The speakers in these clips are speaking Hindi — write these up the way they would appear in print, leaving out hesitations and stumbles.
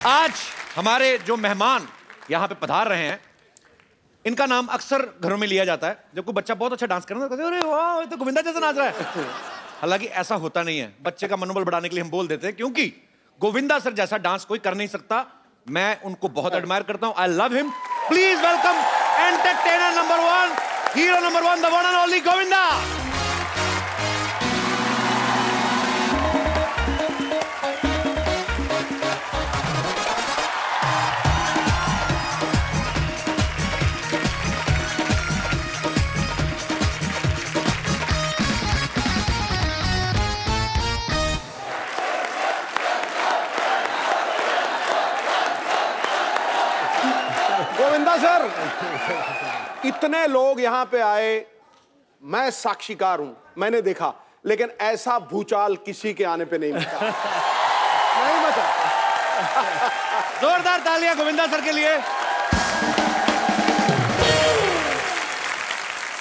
आज हमारे जो मेहमान यहाँ पे पधार रहे हैं, इनका नाम अक्सर घरों में लिया जाता है। जब कोई बच्चा बहुत अच्छा डांस कर रहा है तो कहते हैं, अरे वाह, ये तो गोविंदा जैसा नाच रहा है। हालांकि ऐसा होता नहीं है। बच्चे का मनोबल बढ़ाने के लिए हम बोल देते हैं, क्योंकि गोविंदा सर जैसा डांस कोई कर नहीं सकता। मैं उनको बहुत एडमायर करता हूं। I love him. Please welcome entertainer number 1, hero number 1, the one and only Govinda. Govinda sir, इतने लोग यहां पे आए, मैं साक्षीकार हूं, मैंने देखा, लेकिन ऐसा भूचाल किसी के आने पे नहीं मचा। नहीं मचा। जोरदार तालियां गोविंदा सर के लिए।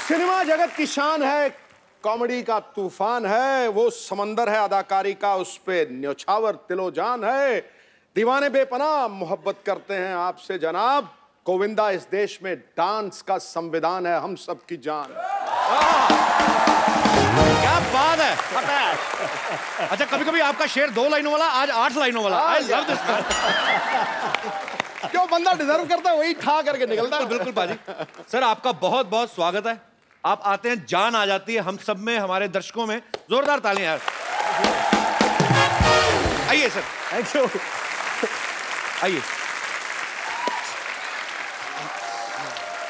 सिनेमा जगत की शान है, कॉमेडी का तूफान है, वो समंदर है अदाकारी का, उस पे न्योछावर तिलोजान है। दीवाने बेपनाह मोहब्बत करते हैं आपसे जनाब। गोविंदा इस देश में डांस का संविधान है, हम सबकी जान। क्या बात है। अच्छा, कभी कभी आपका शेर 2 लाइनों वाला, आज 8 लाइनों वाला। I love this. क्यों बंदा डिजर्व करता है वही ठा करके निकलता है। बिल्कुल पाजी। सर, आपका बहुत बहुत स्वागत है। आप आते हैं, जान आ जाती है हम सब में, हमारे दर्शकों में। जोरदार तालियां यार। आइए सर। Thank you. आइए।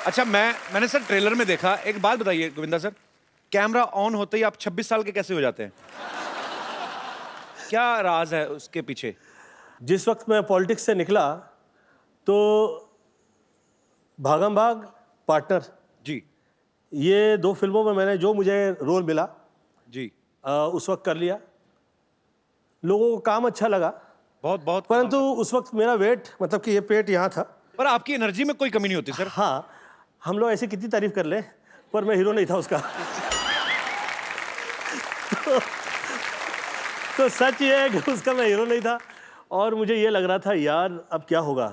अच्छा, मैंने सर ट्रेलर में देखा, एक बात बताइए गोविंदा सर, कैमरा ऑन होते ही आप 26 साल के कैसे हो जाते हैं? क्या राज है उसके पीछे? जिस वक्त मैं पॉलिटिक्स से निकला तो भागम भाग, पार्टनर, जी ये 2 फिल्मों में मैंने जो मुझे रोल मिला जी, उस वक्त कर लिया। लोगों को काम अच्छा लगा, बहुत बहुत। परंतु उस वक्त मेरा वेट, मतलब कि ये पेट यहाँ था। पर आपकी एनर्जी में कोई कमी नहीं होती सर। हाँ, हम लोग ऐसी कितनी तारीफ कर ले, पर मैं हीरो नहीं था उसका। तो सच ये है कि उसका मैं हीरो नहीं था, और मुझे ये लग रहा था यार अब क्या होगा।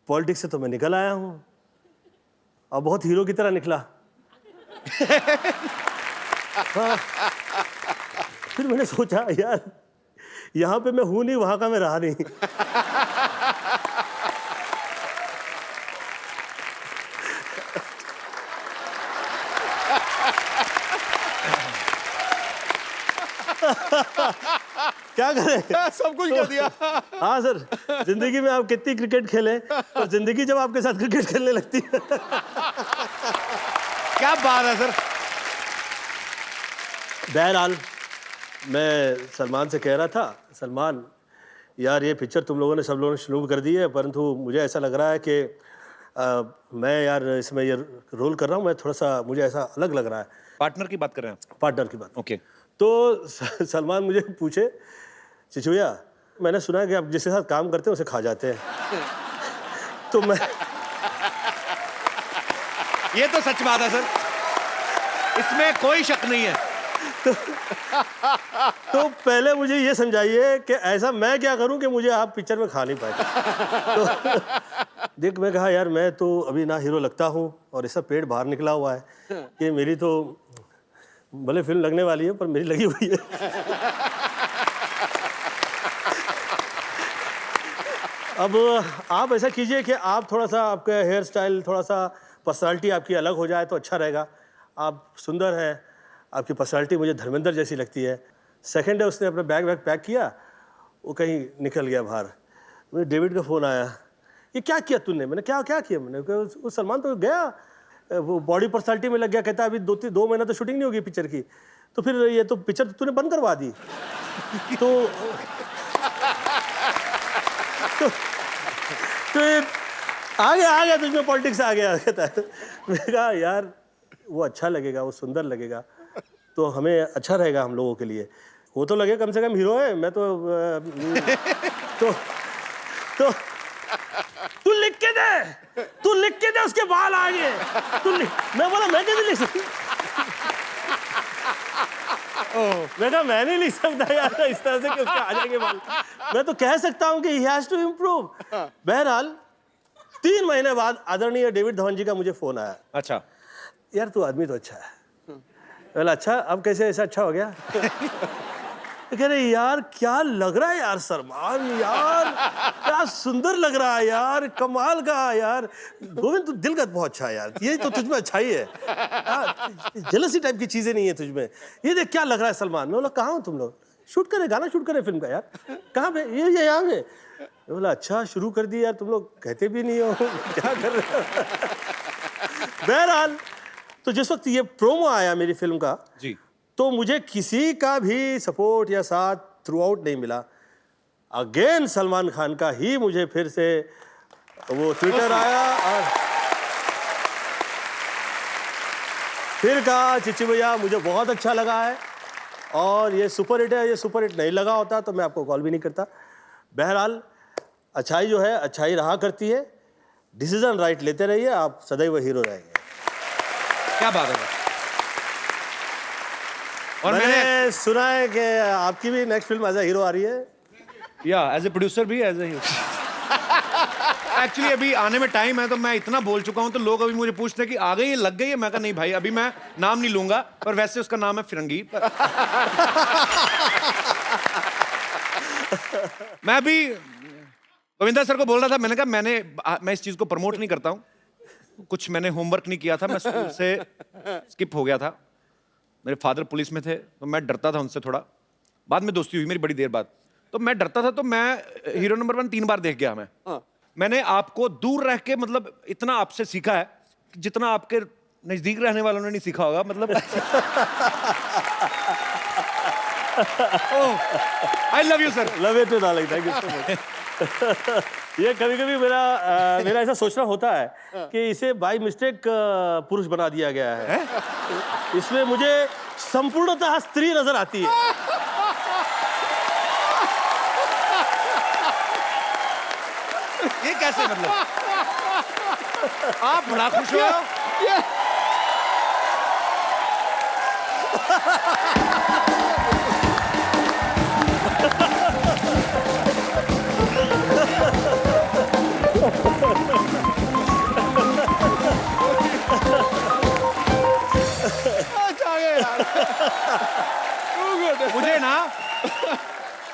पॉलिटिक्स से तो मैं निकल आया हूँ, और बहुत हीरो की तरह निकला। हाँ। फिर मैंने सोचा यार यहाँ पे मैं हूँ नहीं, वहाँ का मैं रहा नहीं। क्या करें, सब कुछ कर दिया। हाँ सर, जिंदगी में आप कितनी क्रिकेट खेलें, और जिंदगी जब आपके साथ क्रिकेट खेलने लगती है। क्या बात है सर। बहरहाल, मैं सलमान से कह रहा था, सलमान यार ये पिक्चर तुम लोगों ने, सब लोगों ने शुरू कर दी है, परंतु मुझे ऐसा लग रहा है कि मैं यार इसमें ये रोल कर रहा हूँ, मैं थोड़ा सा, मुझे ऐसा अलग लग रहा है। पार्टनर की बात कर रहे हैं आप? पार्टनर की बात। ओके। तो सलमान मुझे पूछे, चिचुया मैंने सुना है कि आप जिसके साथ काम करते हैं उसे खा जाते हैं। तो मैं, ये तो सच बात है सर, इसमें कोई शक नहीं है। तो पहले मुझे ये समझाइए कि ऐसा मैं क्या करूं कि मुझे आप पिक्चर में खा नहीं पाए। तो देख, मैं कहा यार मैं तो अभी ना हीरो लगता हूं, और ऐसा पेट बाहर निकला हुआ है कि मेरी तो भले फिल्म लगने वाली है पर मेरी लगी हुई है। अब आप ऐसा कीजिए कि आप थोड़ा सा, आपका हेयर स्टाइल, थोड़ा सा पर्सनालिटी आपकी अलग हो जाए तो अच्छा रहेगा। आप सुंदर हैं, आपकी पर्सनालिटी मुझे धर्मेंद्र जैसी लगती है। सेकंड है, उसने अपना बैग पैक किया, वो कहीं निकल गया बाहर। मुझे डेविड का फ़ोन आया, ये क्या किया तूने? मैंने क्या किया? मैंने कहा वो सलमान तो गया, वो बॉडी पर्सनालिटी में लग गया। कहता अभी 2 महीना तो शूटिंग नहीं होगी पिक्चर की, तो फिर ये तो पिक्चर तूने बंद करवा दी। तो आ गया तुझमें पॉलिटिक्स आ गया। कहता है, मैंने कहा यार वो अच्छा लगेगा, वो सुंदर लगेगा, तो हमें अच्छा रहेगा हम लोगों के लिए। वो तो लगे कम से कम हीरो है, मैं तो तू लिख के दे उसके बाल आगे। मैं बोला मैं कैसे लिख सकती। मैं कहा मैं नहीं लिख सकता यार इस तरह से कि उसके आ जाएंगे बाल। मैं तो कह सकता हूँ कि ही हैज टू इम्प्रूव। बहरहाल 3 महीने बाद आदरणीय डेविड धवन जी का मुझे फोन आया, अच्छा, यार तू आदमी तो अच्छा है। बोला अच्छा, अब कैसे ऐसा अच्छा हो गया? कह रहे यार क्या लग रहा है यार सलमान, यार क्या सुंदर लग रहा है यार, कमाल का यार। गोविंद तू दिलगत बहुत अच्छा है यार, ये तो तुझमें अच्छाई है, जेलसी टाइप की चीजें नहीं है तुझमें। ये देख क्या लग रहा है सलमान। मैं बोला कहाँ हो तुम लोग? शूट करे, गाना शूट करे फिल्म का यार। कहाँ पे? ये यहाँ पे। मैं बोला अच्छा शुरू कर दिया यार, तुम लोग कहते भी नहीं हो क्या कर रहे हो। बहरहाल तो जिस वक्त ये प्रोमो आया मेरी फिल्म का जी, तो मुझे किसी का भी सपोर्ट या साथ थ्रू आउट नहीं मिला। अगेन सलमान खान का ही मुझे फिर से वो ट्विटर आया और फिर कहा चिच्ची भैया मुझे बहुत अच्छा लगा है और ये सुपर हिट है, ये सुपर हिट नहीं लगा होता तो मैं आपको कॉल भी नहीं करता। बहरहाल अच्छाई जो है अच्छाई रहा करती है, डिसीजन राइट लेते रहिए, आप सदैव हीरो रहेंगे। क्या बात है। और मैंने सुना है कि आपकी भी next film as a hero आ रही है। या एज ए प्रोड्यूसर भी, एज ए एक्चुअली अभी आने में टाइम है, तो मैं इतना बोल चुका हूं तो लोग अभी मुझे पूछते हैं कि आ गई है, लग गई है। मैं कहा नहीं भाई, अभी मैं नाम नहीं लूंगा, पर वैसे उसका नाम है फिरंगी। मैं अभी गोविंदा सर को बोल रहा था, मैंने कहा मैं इस चीज को प्रमोट नहीं करता हूं, कुछ मैंने होमवर्क नहीं किया था, मैं स्कूल से स्किप हो गया था। मेरे फादर पुलिस में थे तो मैं डरता था उनसे थोड़ा, बाद में दोस्ती हुई मेरी बड़ी देर बाद, तो मैं डरता था। तो मैं हीरो नंबर 1 3 बार देख गया मैं। मैंने आपको दूर रह के मतलब इतना आपसे सीखा है जितना आपके नजदीक रहने वालों ने नहीं सीखा होगा, मतलब I love you sir. Love you too darling, thank you so much. ये कभी कभी मेरा ऐसा सोचना होता है कि इसे बाय मिस्टेक पुरुष बना दिया गया है। इसमें मुझे संपूर्णतः स्त्री नजर आती है। ये कैसे, मतलब आप बड़ा खुश हो?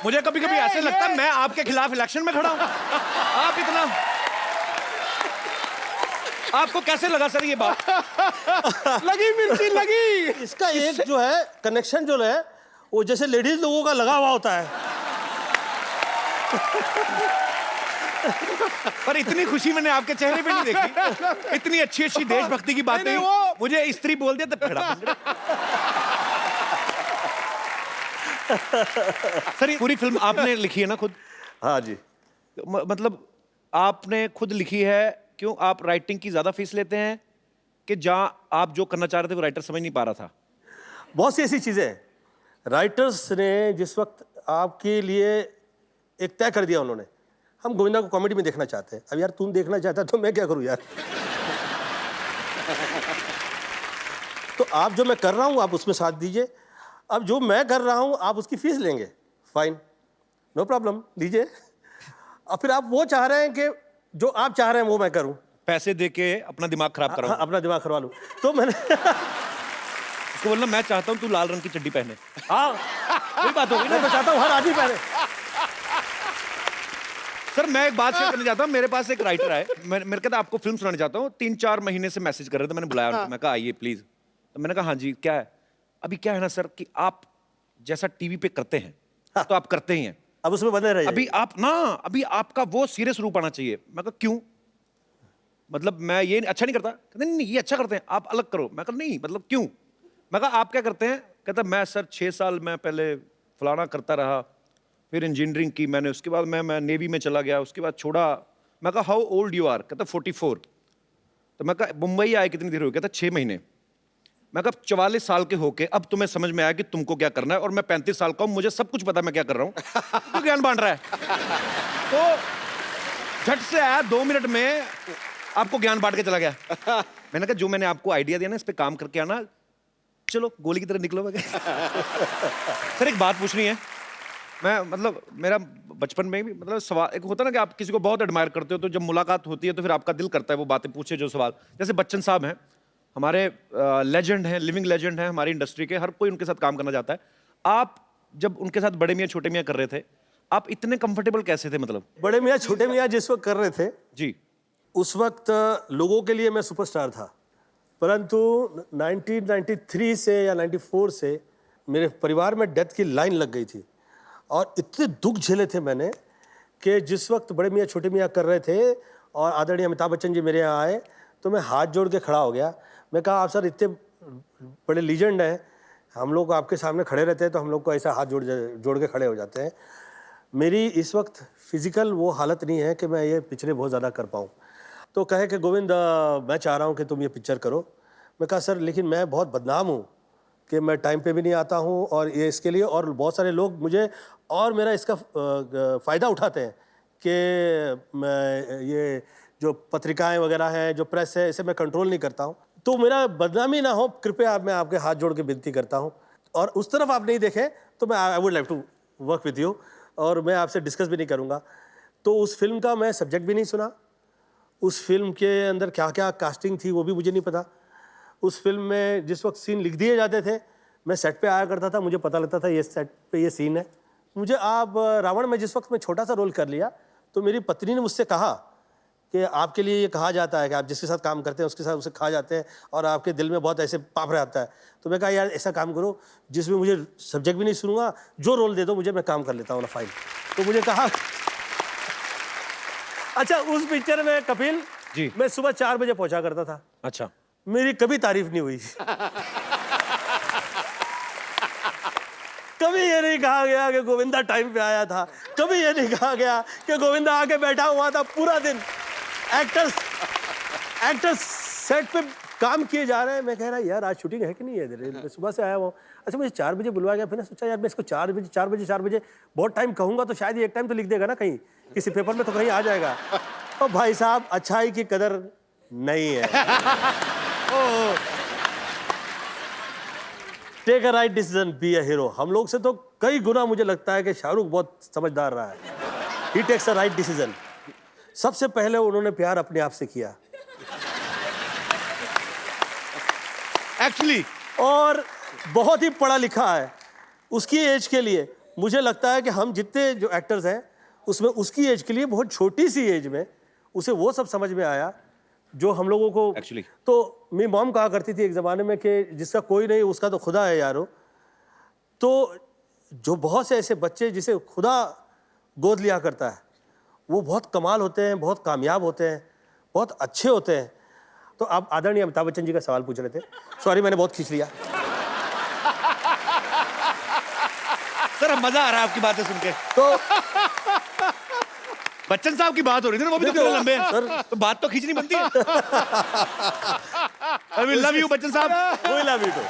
मुझे कभी कभी ऐसे लगता है मैं आपके खिलाफ इलेक्शन में खड़ा हूं। आप इतना, आपको कैसे लगा सर ये बात? लगी मिर्ची लगी। इसका एक जो है कनेक्शन जो है वो जैसे लेडीज लोगों का लगा हुआ होता है। पर इतनी खुशी मैंने आपके चेहरे पे नहीं देखी, इतनी अच्छी अच्छी देशभक्ति की बातें। मुझे स्त्री बोल दिया तो खड़ा। सर ये पूरी फिल्म आपने लिखी है ना खुद? हाँ जी। मतलब आपने खुद लिखी है, क्यों आप राइटिंग की ज्यादा फीस लेते हैं कि जहां आप जो करना चाह रहे थे वो राइटर समझ नहीं पा रहा था? बहुत सी ऐसी चीजें हैं, राइटर्स ने जिस वक्त आपके लिए एक तय कर दिया, उन्होंने हम गोविंदा को कॉमेडी में देखना चाहते हैं। अब यार तुम देखना चाहता तो मैं क्या करूं यार। तो आप जो मैं कर रहा हूं आप उसमें साथ दीजिए, अब जो मैं कर रहा हूं आप उसकी फीस लेंगे, फाइन, नो प्रॉब्लम, दीजिए। और फिर आप वो चाह रहे हैं कि जो आप चाह रहे हैं वो मैं करूं, पैसे दे के अपना दिमाग खराब कराऊं? अपना दिमाग करवा लूं। तो मैंने उसको बोलना मैं चाहता हूं तू लाल रंग की चड्डी पहने। हाँ वही बात होगी ना, मैं चाहता हूँ हर आदमी पहने। सर मैं एक बात शेयर करना चाहता हूँ, मेरे पास एक राइटर है, मेरे कहता आपको फिल्म सुनाना चाहता हूँ, 3-4 महीने से मैसेज कर रहे थे, मैंने बुलाया उनको, मैं कहा आइए प्लीज। तो मैंने कहा हाँ जी क्या है? अभी क्या है ना सर कि आप जैसा टीवी पे करते हैं तो आप करते ही हैं, अब उसमें बने रहिए। अभी आप ना, अभी आपका वो सीरियस रूप आना चाहिए। मैं कहा क्यों? मतलब मैं ये अच्छा नहीं करता? कहते नहीं ये अच्छा करते हैं, आप अलग करो। मैं कहा नहीं मतलब क्यों? मैं कहा आप क्या करते हैं? कहता मैं सर 6 साल मैं पहले फलाना करता रहा, फिर इंजीनियरिंग की मैंने, उसके बाद मैं नेवी में चला गया, उसके बाद छोड़ा। मैं कहा हाउ ओल्ड यू आर? कहता 44। तो मैं कहा मुंबई आए कितनी देर हो गई? कहता 6 महीने। मैं कहा 44 साल के होके अब तुम्हें समझ में आया कि तुमको क्या करना है, और मैं 35 साल का हूं, मुझे सब कुछ पता है मैं क्या कर रहा हूं। तो ज्ञान बांट रहा है। तो झट से आया, 2 मिनट में आपको ज्ञान बांट के चला गया। मैंने कहा जो मैंने आपको आइडिया दिया ना इस पे काम करके आना, चलो गोली की तरह निकलो मैं सर एक बात पूछनी है। मैं मतलब मेरा बचपन में भी मतलब सवाल एक होता है ना कि आप किसी को बहुत एडमायर करते हो, तो जब मुलाकात होती है तो फिर आपका दिल करता है वो बातें पूछे जो सवाल। जैसे बच्चन साहब हैं, हमारे लेजेंड हैं, लिविंग लेजेंड हैं हमारी इंडस्ट्री के, हर कोई उनके साथ काम करना चाहता है। आप जब उनके साथ बड़े मियाँ छोटे मियाँ कर रहे थे, आप इतने कंफर्टेबल कैसे थे? मतलब बड़े मियाँ छोटे मियाँ जिस वक्त कर रहे थे जी, उस वक्त लोगों के लिए मैं सुपरस्टार था, परंतु 1993 से या 94 से मेरे परिवार में डेथ की लाइन लग गई थी और इतने दुख झेले थे मैंने कि जिस वक्त बड़े मियाँ छोटे मियाँ कर रहे थे और आदरणीय अमिताभ बच्चन जी मेरे यहाँ आए तो मैं हाथ जोड़ के खड़ा हो गया। मैं कहा आप सर इतने बड़े लीजेंड हैं, हम लोग आपके सामने खड़े रहते हैं तो हम लोग को ऐसा हाथ जोड़ के खड़े हो जाते हैं। मेरी इस वक्त फिजिकल वो हालत नहीं है कि मैं ये पिक्चरें बहुत ज़्यादा कर पाऊँ। तो कहे कि गोविंद मैं चाह रहा हूँ कि तुम ये पिक्चर करो। मैं कहा सर लेकिन मैं बहुत बदनाम हूँ कि मैं टाइम पे भी नहीं आता हूँ और ये इसके लिए और बहुत सारे लोग मुझे और मेरा इसका फ़ायदा उठाते हैं कि मैं ये जो पत्रिकाएं वगैरह हैं, जो प्रेस है, इसे मैं कंट्रोल नहीं करता हूँ, तो मेरा बदनामी ना हो, कृपया मैं आपके हाथ जोड़ के विनती करता हूँ और उस तरफ आप नहीं देखें तो मैं I would like to work with you और मैं आपसे डिस्कस भी नहीं करूँगा। तो उस फिल्म का मैं सब्जेक्ट भी नहीं सुना, उस फिल्म के अंदर क्या क्या कास्टिंग थी वो भी मुझे नहीं पता। उस फिल्म में जिस वक्त सीन लिख दिए जाते थे मैं सेट पे आया करता था, मुझे पता लगता था ये सेट पे ये सीन है। मुझे आप रावण में जिस वक्त मैं छोटा सा रोल कर लिया तो मेरी पत्नी ने मुझसे कहा कि आपके लिए ये कहा जाता है कि आप जिसके साथ काम करते हैं उसके साथ उसे कहा जाते हैं और आपके दिल में बहुत ऐसे पाप रहता है। तो मैं कहा यार ऐसा काम करो जिसमें मुझे सब्जेक्ट भी नहीं सुनूंगा, जो रोल दे दो मुझे, मैं काम कर लेता हूँ ना फाइल। तो मुझे कहा अच्छा उस पिक्चर में कपिल जी, मैं सुबह 4 बजे पहुंचा करता था। अच्छा, मेरी कभी तारीफ नहीं हुई कभी ये नहीं कहा गया कि गोविंदा टाइम पे आया था, कभी ये नहीं कहा गया कि गोविंदा आके बैठा हुआ था पूरा दिन। एक्टर्स सेट पे काम किए जा रहे हैं, मैं कह रहा यार आज शूटिंग है कि नहीं है, मैं सुबह से आया हुआ। अच्छा मुझे 4 बजे बुलवाया गया, फिर मैं सोचा यार मैं इसको 4 बजे बहुत टाइम कहूंगा तो शायद ये एक टाइम तो लिख देगा ना, कहीं किसी पेपर में तो कहीं आ जाएगा। तो भाई साहब अच्छाई की कदर नहीं है। Take a right decision, be a hero. हम लोग से तो कई गुना मुझे लगता है कि शाहरुख बहुत समझदार रहा है। ही टेक्स अ राइट डिसीजन। सबसे पहले उन्होंने प्यार अपने आप से किया एक्चुअली, और बहुत ही पढ़ा लिखा है उसकी एज के लिए। मुझे लगता है कि हम जितने जो एक्टर्स हैं उसमें उसकी एज के लिए बहुत छोटी सी एज में उसे वो सब समझ में आया जो हम लोगों को Actually. तो मेरी मॉम कहा करती थी एक ज़माने में कि जिसका कोई नहीं उसका तो खुदा है यारो। तो जो बहुत से ऐसे बच्चे जिसे खुदा गोद लिया करता है वो बहुत कमाल होते हैं, बहुत कामयाब होते हैं, बहुत अच्छे होते हैं। तो आप आदरणीय अमिताभ बच्चन जी का सवाल पूछ रहे थे, सॉरी मैंने बहुत खींच लिया। सर मजा आ रहा है आपकी बातें सुन के। तो बच्चन साहब की बात हो रही थी ना, वो भी तो कितने लंबे हैं सर। तो बात तो खींचनी बनती है। I will love you Bachchan साहब। कोई लव यू तो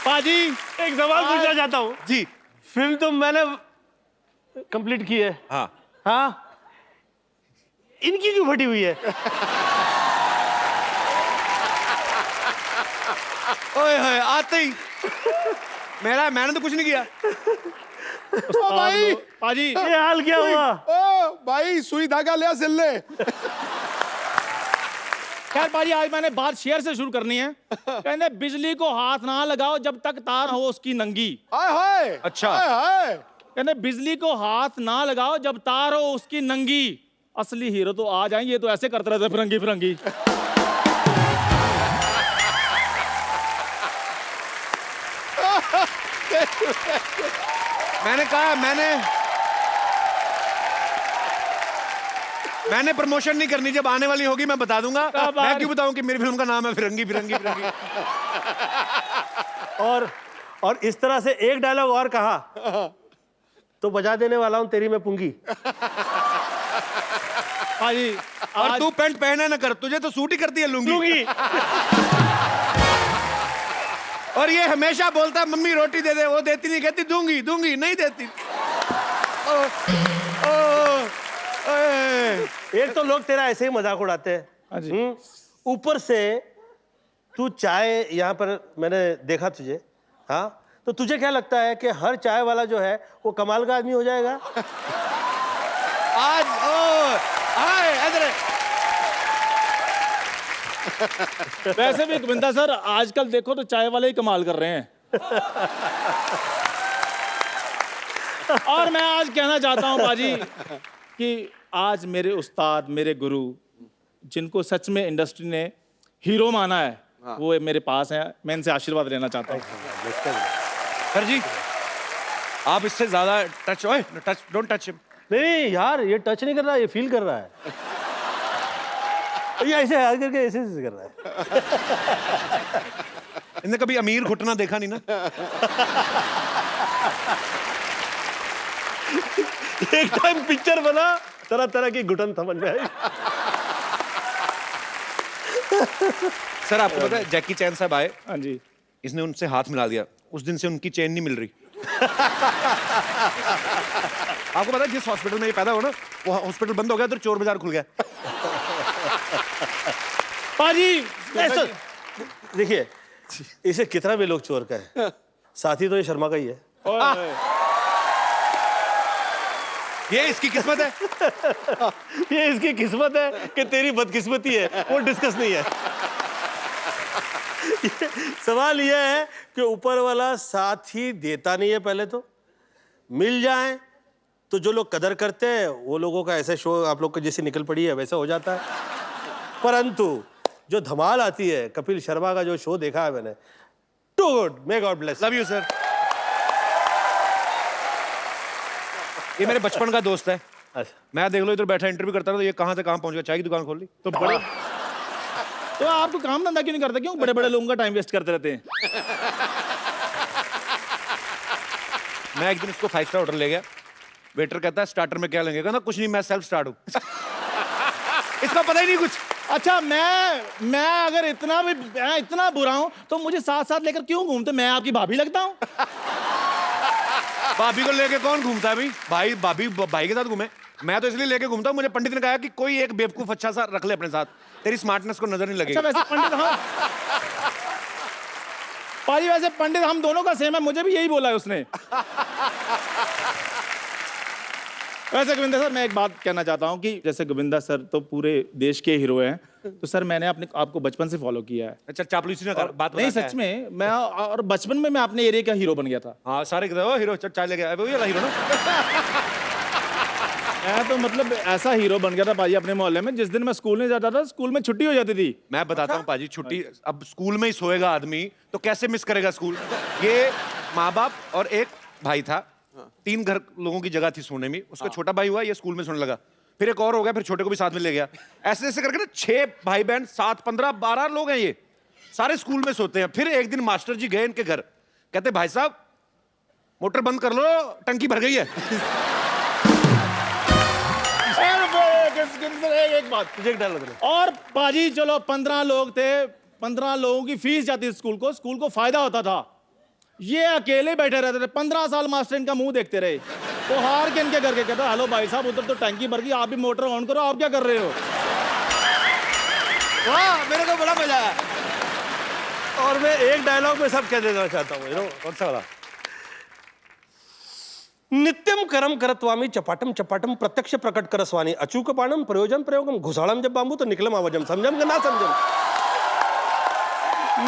पाजी एक सवाल पूछना चाहता हूँ। जी, फिल्म तो मैंने कंप्लीट की है, हाँ, हाँ, इनकी क्यों फटी हुई है? ओए होए आते ही मैंने तो कुछ नहीं किया। ओ भाई, पाजी ये हाल क्या हुआ? ओ भाई सुई धागा ले सिल ले। खैर पाजी आज मैंने बात शेयर से शुरू करनी है। कहते बिजली को हाथ ना लगाओ जब तक तार हो उसकी नंगी। हाय हाय, अच्छा। हाय हाय। कहते बिजली को हाथ ना लगाओ जब तार हो उसकी नंगी। असली हीरो तो आ जाएंगे, ये तो ऐसे करते रहते फिरंगी फिरंगी। मैंने कहा मैंने प्रमोशन नहीं करनी, जब आने वाली होगी मैं बता दूंगा। मैं क्यों बताऊं कि मेरी फिल्म का नाम है फिरंगी फिरंगी फिरंगी। और इस तरह से एक डायलॉग और कहा तो बजा देने वाला हूं तेरी मैं पुंगी। पाजी और तू पैंट पहने ना कर, तुझे तो सूट ही करती है लुंगी। और ये हमेशा बोलता है मम्मी रोटी दे दे, वो देती नहीं, कहती दूंगी दूंगी, नहीं देती। एक तो लोग तेरा ऐसे ही मजाक उड़ाते हैं। हाँ जी। ऊपर से तू चाय यहाँ पर मैंने देखा तुझे, हाँ, तो तुझे क्या लगता है कि हर चाय वाला जो है वो कमाल का आदमी हो जाएगा? आज आए इधर। वैसे भी गोविंदा सर आजकल देखो तो चाय वाले ही कमाल कर रहे हैं। और मैं आज कहना चाहता हूं बाजी कि आज मेरे उस्ताद, मेरे गुरु, जिनको सच में इंडस्ट्री ने हीरो माना है, वो मेरे पास हैं। मैं इनसे आशीर्वाद लेना चाहता हूँ। सर जी, आप इससे ज्यादा टच, ओए टच, डोंट टच हिम। नहीं यार, ये टच नहीं कर रहा, ये फील कर रहा है। ये ऐसे हाथ करके ऐसे ऐसे कर रहा है। इनने कभी अमीर घुटना देखा नहीं ना। एक टाइम पिक्चर बना, तरह तरह की घुटन समझ में आई। सर आपको पता है जैकी चैन साहब आए, हाँ जी। इसने उनसे हाथ मिला दिया, उस दिन से उनकी चेन नहीं मिल रही। आपको पता है जिस हॉस्पिटल में ये पैदा हुआ ना, वो हॉस्पिटल बंद हो गया तो चोर बाजार खुल गया। बाजी देखिए, इसे कितना भी लोग चोर कहे, साथी तो ये शर्मा का ही है। ये इसकी किस्मत है। ये इसकी किस्मत है कि तेरी बदकिस्मती है, वो डिस्कस नहीं है। सवाल यह है कि ऊपर वाला साथ ही देता नहीं है। पहले तो मिल जाए तो जो लोग कदर करते हैं वो लोगों का ऐसा शो आप लोग को जैसे निकल पड़ी है वैसा हो जाता है, परंतु जो धमाल आती है, कपिल शर्मा का जो शो देखा है मैंने, too good, may God bless. Love you sir. ये मेरे बचपन का दोस्त है। अच्छा, मैं देख लो इधर बैठा इंटरव्यू करता रहा, तो ये कहां से कहां पहुंच गया, चाय की दुकान खोल ली। तो बड़े तो आपको काम धंधा क्यों नहीं करते? क्यों बड़े बड़े लोगों का टाइम वेस्ट करते रहते हैं? मैं एक दिन इसको 5 स्टार होटल ले गया, वेटर कहता है स्टार्टर में क्या लेंगे, कहना कुछ नहीं, मैं सेल्फ स्टार्ट हूं। इसका पता ही नहीं कुछ। अच्छा, मैं अगर इतना बुरा हूं तो मुझे साथ साथ लेकर क्यों घूमते? मैं आपकी भाभी लगता हूं? भाभी को लेके कौन घूमता है भाई? भाभी भाई के साथ घूमे। मैं तो इसलिए लेके घूमता हूं, मुझे पंडित ने कहा कि कोई एक बेवकूफ अच्छा सा रख ले अपने साथ, तेरी स्मार्टनेस को नजर नहीं लगेगी। अच्छा, वैसे पंडित पाजी, वैसे पंडित हम दोनों का सेम है, मुझे भी यही बोला है उसने। वैसे गोविंदा सर, मैं एक बात कहना चाहता हूं कि जैसे गोविंदा सर तो पूरे देश के हीरो हैं, तो सर मैंने आपको बचपन से फॉलो किया है। अच्छा, चापलूसी ना कर, बात नहीं, बता क्या सच में मैं, और बचपन में मैं अपने एरिया का हीरो बन गया था। है? हाँ, सारे कहते हो हीरो, चाय ले गया, वही वाला हीरो ना। मैं तो मतलब ऐसा हीरो बन गया था पाजी अपने मोहल्ले में, जिस दिन मैं स्कूल नहीं जाता था, स्कूल में छुट्टी हो जाती थी। मैं बताता हूँ पाजी, छुट्टी अब स्कूल में ही सोएगा आदमी तो कैसे मिस करेगा स्कूल। ये माँ बाप और एक भाई था, 3 घर लोगों की जगह थी सोने में। उसका छोटा भाई हुआ, ये स्कूल में सोने लगा, फिर एक और हो गया, फिर छोटे को भी साथ में ले गया। ऐसे ऐसे करके ना 6 भाई बहन, 7, 15, 12 लोग हैं, ये सारे स्कूल में सोते हैं। फिर एक दिन मास्टर जी गए इनके घर, कहते भाई साहब मोटर बंद कर लो, टंकी भर गई है। एक बात तुझे एक डर लग रहा है। और पाजी, चलो 15 लोग थे, 15 लोगों की फीस जाती थी स्कूल को फायदा होता था। ये अकेले बैठे रहते थे, 15 साल मास्टर इनका मुंह देखते रहे। तो हार के इनके घर के कहता, हेलो भाई साहब, उधर तो टैंकी भर गई, आप भी मोटर ऑन करो, आप क्या कर रहे हो? वाह, मेरे को बड़ा मजा आया। और मैं एक डायलॉग में सब कह देना चाहता हूँ, कौन सा वाला? नित्यम करम करत्वामी चपाटम चपाटम प्रत्यक्ष प्रकट करस्वानी अचूक पाणम प्रयोजन प्रयोगम घुसाड़म जब बांबू तो निकलम आवाजम। समझम के ना समझम?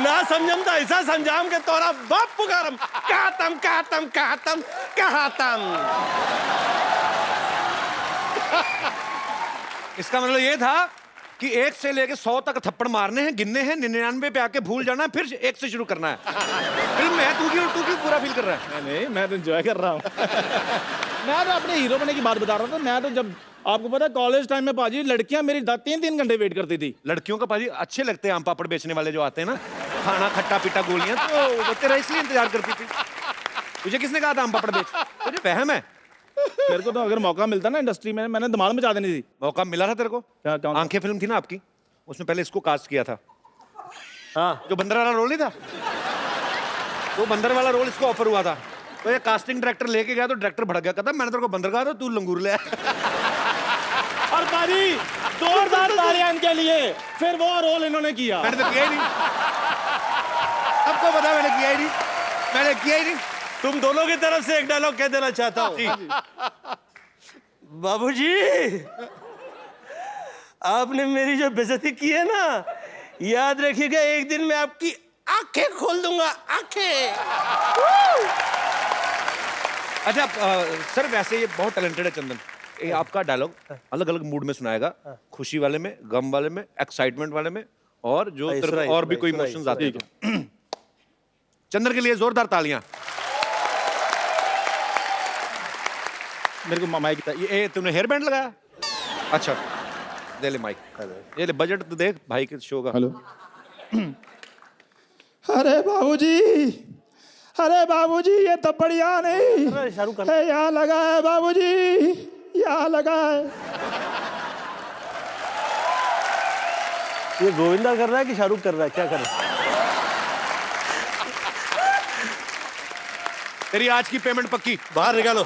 ना समझम तो ऐसा समझाम के तोरा बाप पुकारम। कहतम कहतम कहतम कहतम। इसका मतलब ये था कि 1 से लेके 100 तक थप्पड़ मारने हैं, गिनने हैं, 99 पे आके भूल जाना है, फिर 1 से शुरू करना है। फिल्म में है, तू क्यों पूरा फील कर रहा है? नहीं, मैं तो एंजॉय कर रहा हूँ। मैं तो अपने हीरो बनने की बात बता रहा था। मैं तो जब आपको पता है कॉलेज टाइम में पाजी लड़कियां मेरी 3-3 घंटे वेट करती थी। लड़कियों का पाजी अच्छे लगते हैं आम पापड़ बेचने वाले जो आते हैं ना, खाना खट्टा पीटा गोलियां, तो वो तेरा इसलिए इंतजार करती थी। तुझे किसने कहा था आम पापड़ बेच? तुझे वहम है। मेरे को तो अगर मौका मिलता ना इंडस्ट्री में, मैंने धमाल मचा देनी थी। मौका मिला था तेरे को? क्या क्या? आंखें फिल्म थी ना आपकी, उसमें पहले इसको कास्ट किया था। हाँ, जो बंदर वाला रोल नहीं था, वो बंदर वाला रोल इसको ऑफर हुआ था। तो ये कास्टिंग डायरेक्टर लेके गया तो डायरेक्टर भड़क गया, कहता मैंने तेरे को बंदरगाह दो, तू लंगूर ले आया। और भाजी जोरदार तालियां इनके लिए, फिर वो रोल इन्होंने किया। मैंने तो किया ही नहीं, सबको पता मैंने किया ही नहीं, मैंने किया ही नहीं। तुम दोनों की तरफ से एक डायलॉग कह देना चाहता हूँ। बाबूजी, आपने मेरी जो बेइज्जती की है ना, याद रखिएगा एक दिन मैं आपकी आंखें खोल दूंगा, आंखें। अच्छा सर, वैसे ये बहुत टैलेंटेड है चंदन। ये आपका डायलॉग अलग अलग मूड में सुनाएगा, खुशी वाले में, गम वाले में, एक्साइटमेंट वाले में, और जो तेरे को और भी कोई इमोशंस आते हैं। चंदन के लिए जोरदार तालियां। मेरे को माइक ये तूने हेयर बैंड लगाया? अच्छा दे ले माइक, ये ले बजट तो देख भाई के शो का। हेलो। अरे बाबूजी ये तो बढ़िया नहीं शाहरुख खान है, यहाँ लगा है बाबूजी, यहाँ लगा है। ये गोविंदा कर रहा है कि शाहरुख कर रहा है, क्या कर रहा है? तेरी आज की पेमेंट पक्की। बाहर निकालो।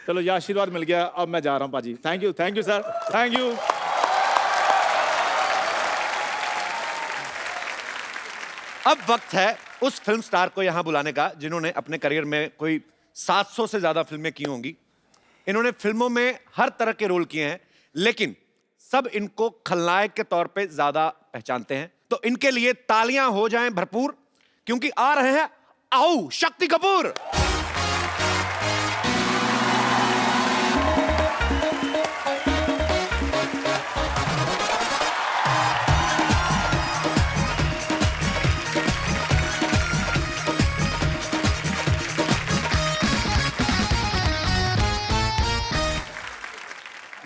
चलो ये आशीर्वाद मिल गया, अब मैं जा रहा हूँ पाजी। Thank you sir, thank you. अब वक्त है उस फिल्म स्टार को यहां बुलाने का जिन्होंने अपने करियर में कोई 700 से ज्यादा फिल्में की होंगी। इन्होंने फिल्मों में हर तरह के रोल किए हैं, लेकिन सब इनको खलनायक के तौर पे ज्यादा पहचानते हैं। तो इनके लिए तालियां हो जाएं भरपूर, क्योंकि आ रहे हैं आओ शक्ति कपूर।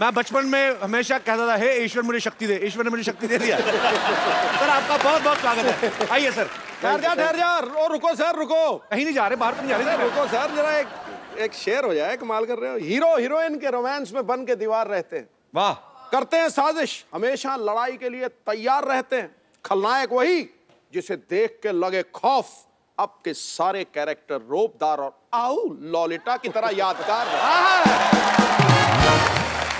मैं बचपन में हमेशा कहता था, हे ईश्वर मुझे शक्ति दे, ईश्वर ने मुझे शक्ति दे दिया। सर आपका बहुत बहुत स्वागत है, आइए सर। ठहर जा, रुको सर, रुको। कहीं नहीं जा रहे, बाहर तो नहीं जा रहे। रुको सर, जरा एक शेर हो जाए, कमाल कर रहे हो। हीरो हीरोइन के रोमांस में बन के दीवार रहते हैं, वाह। करते हैं साजिश, हमेशा लड़ाई के लिए तैयार रहते हैं। खलनायक वही जिसे देख के लगे खौफ। अब के सारे कैरेक्टर रोबदार और आओ लॉलिटा की तरह यादगार।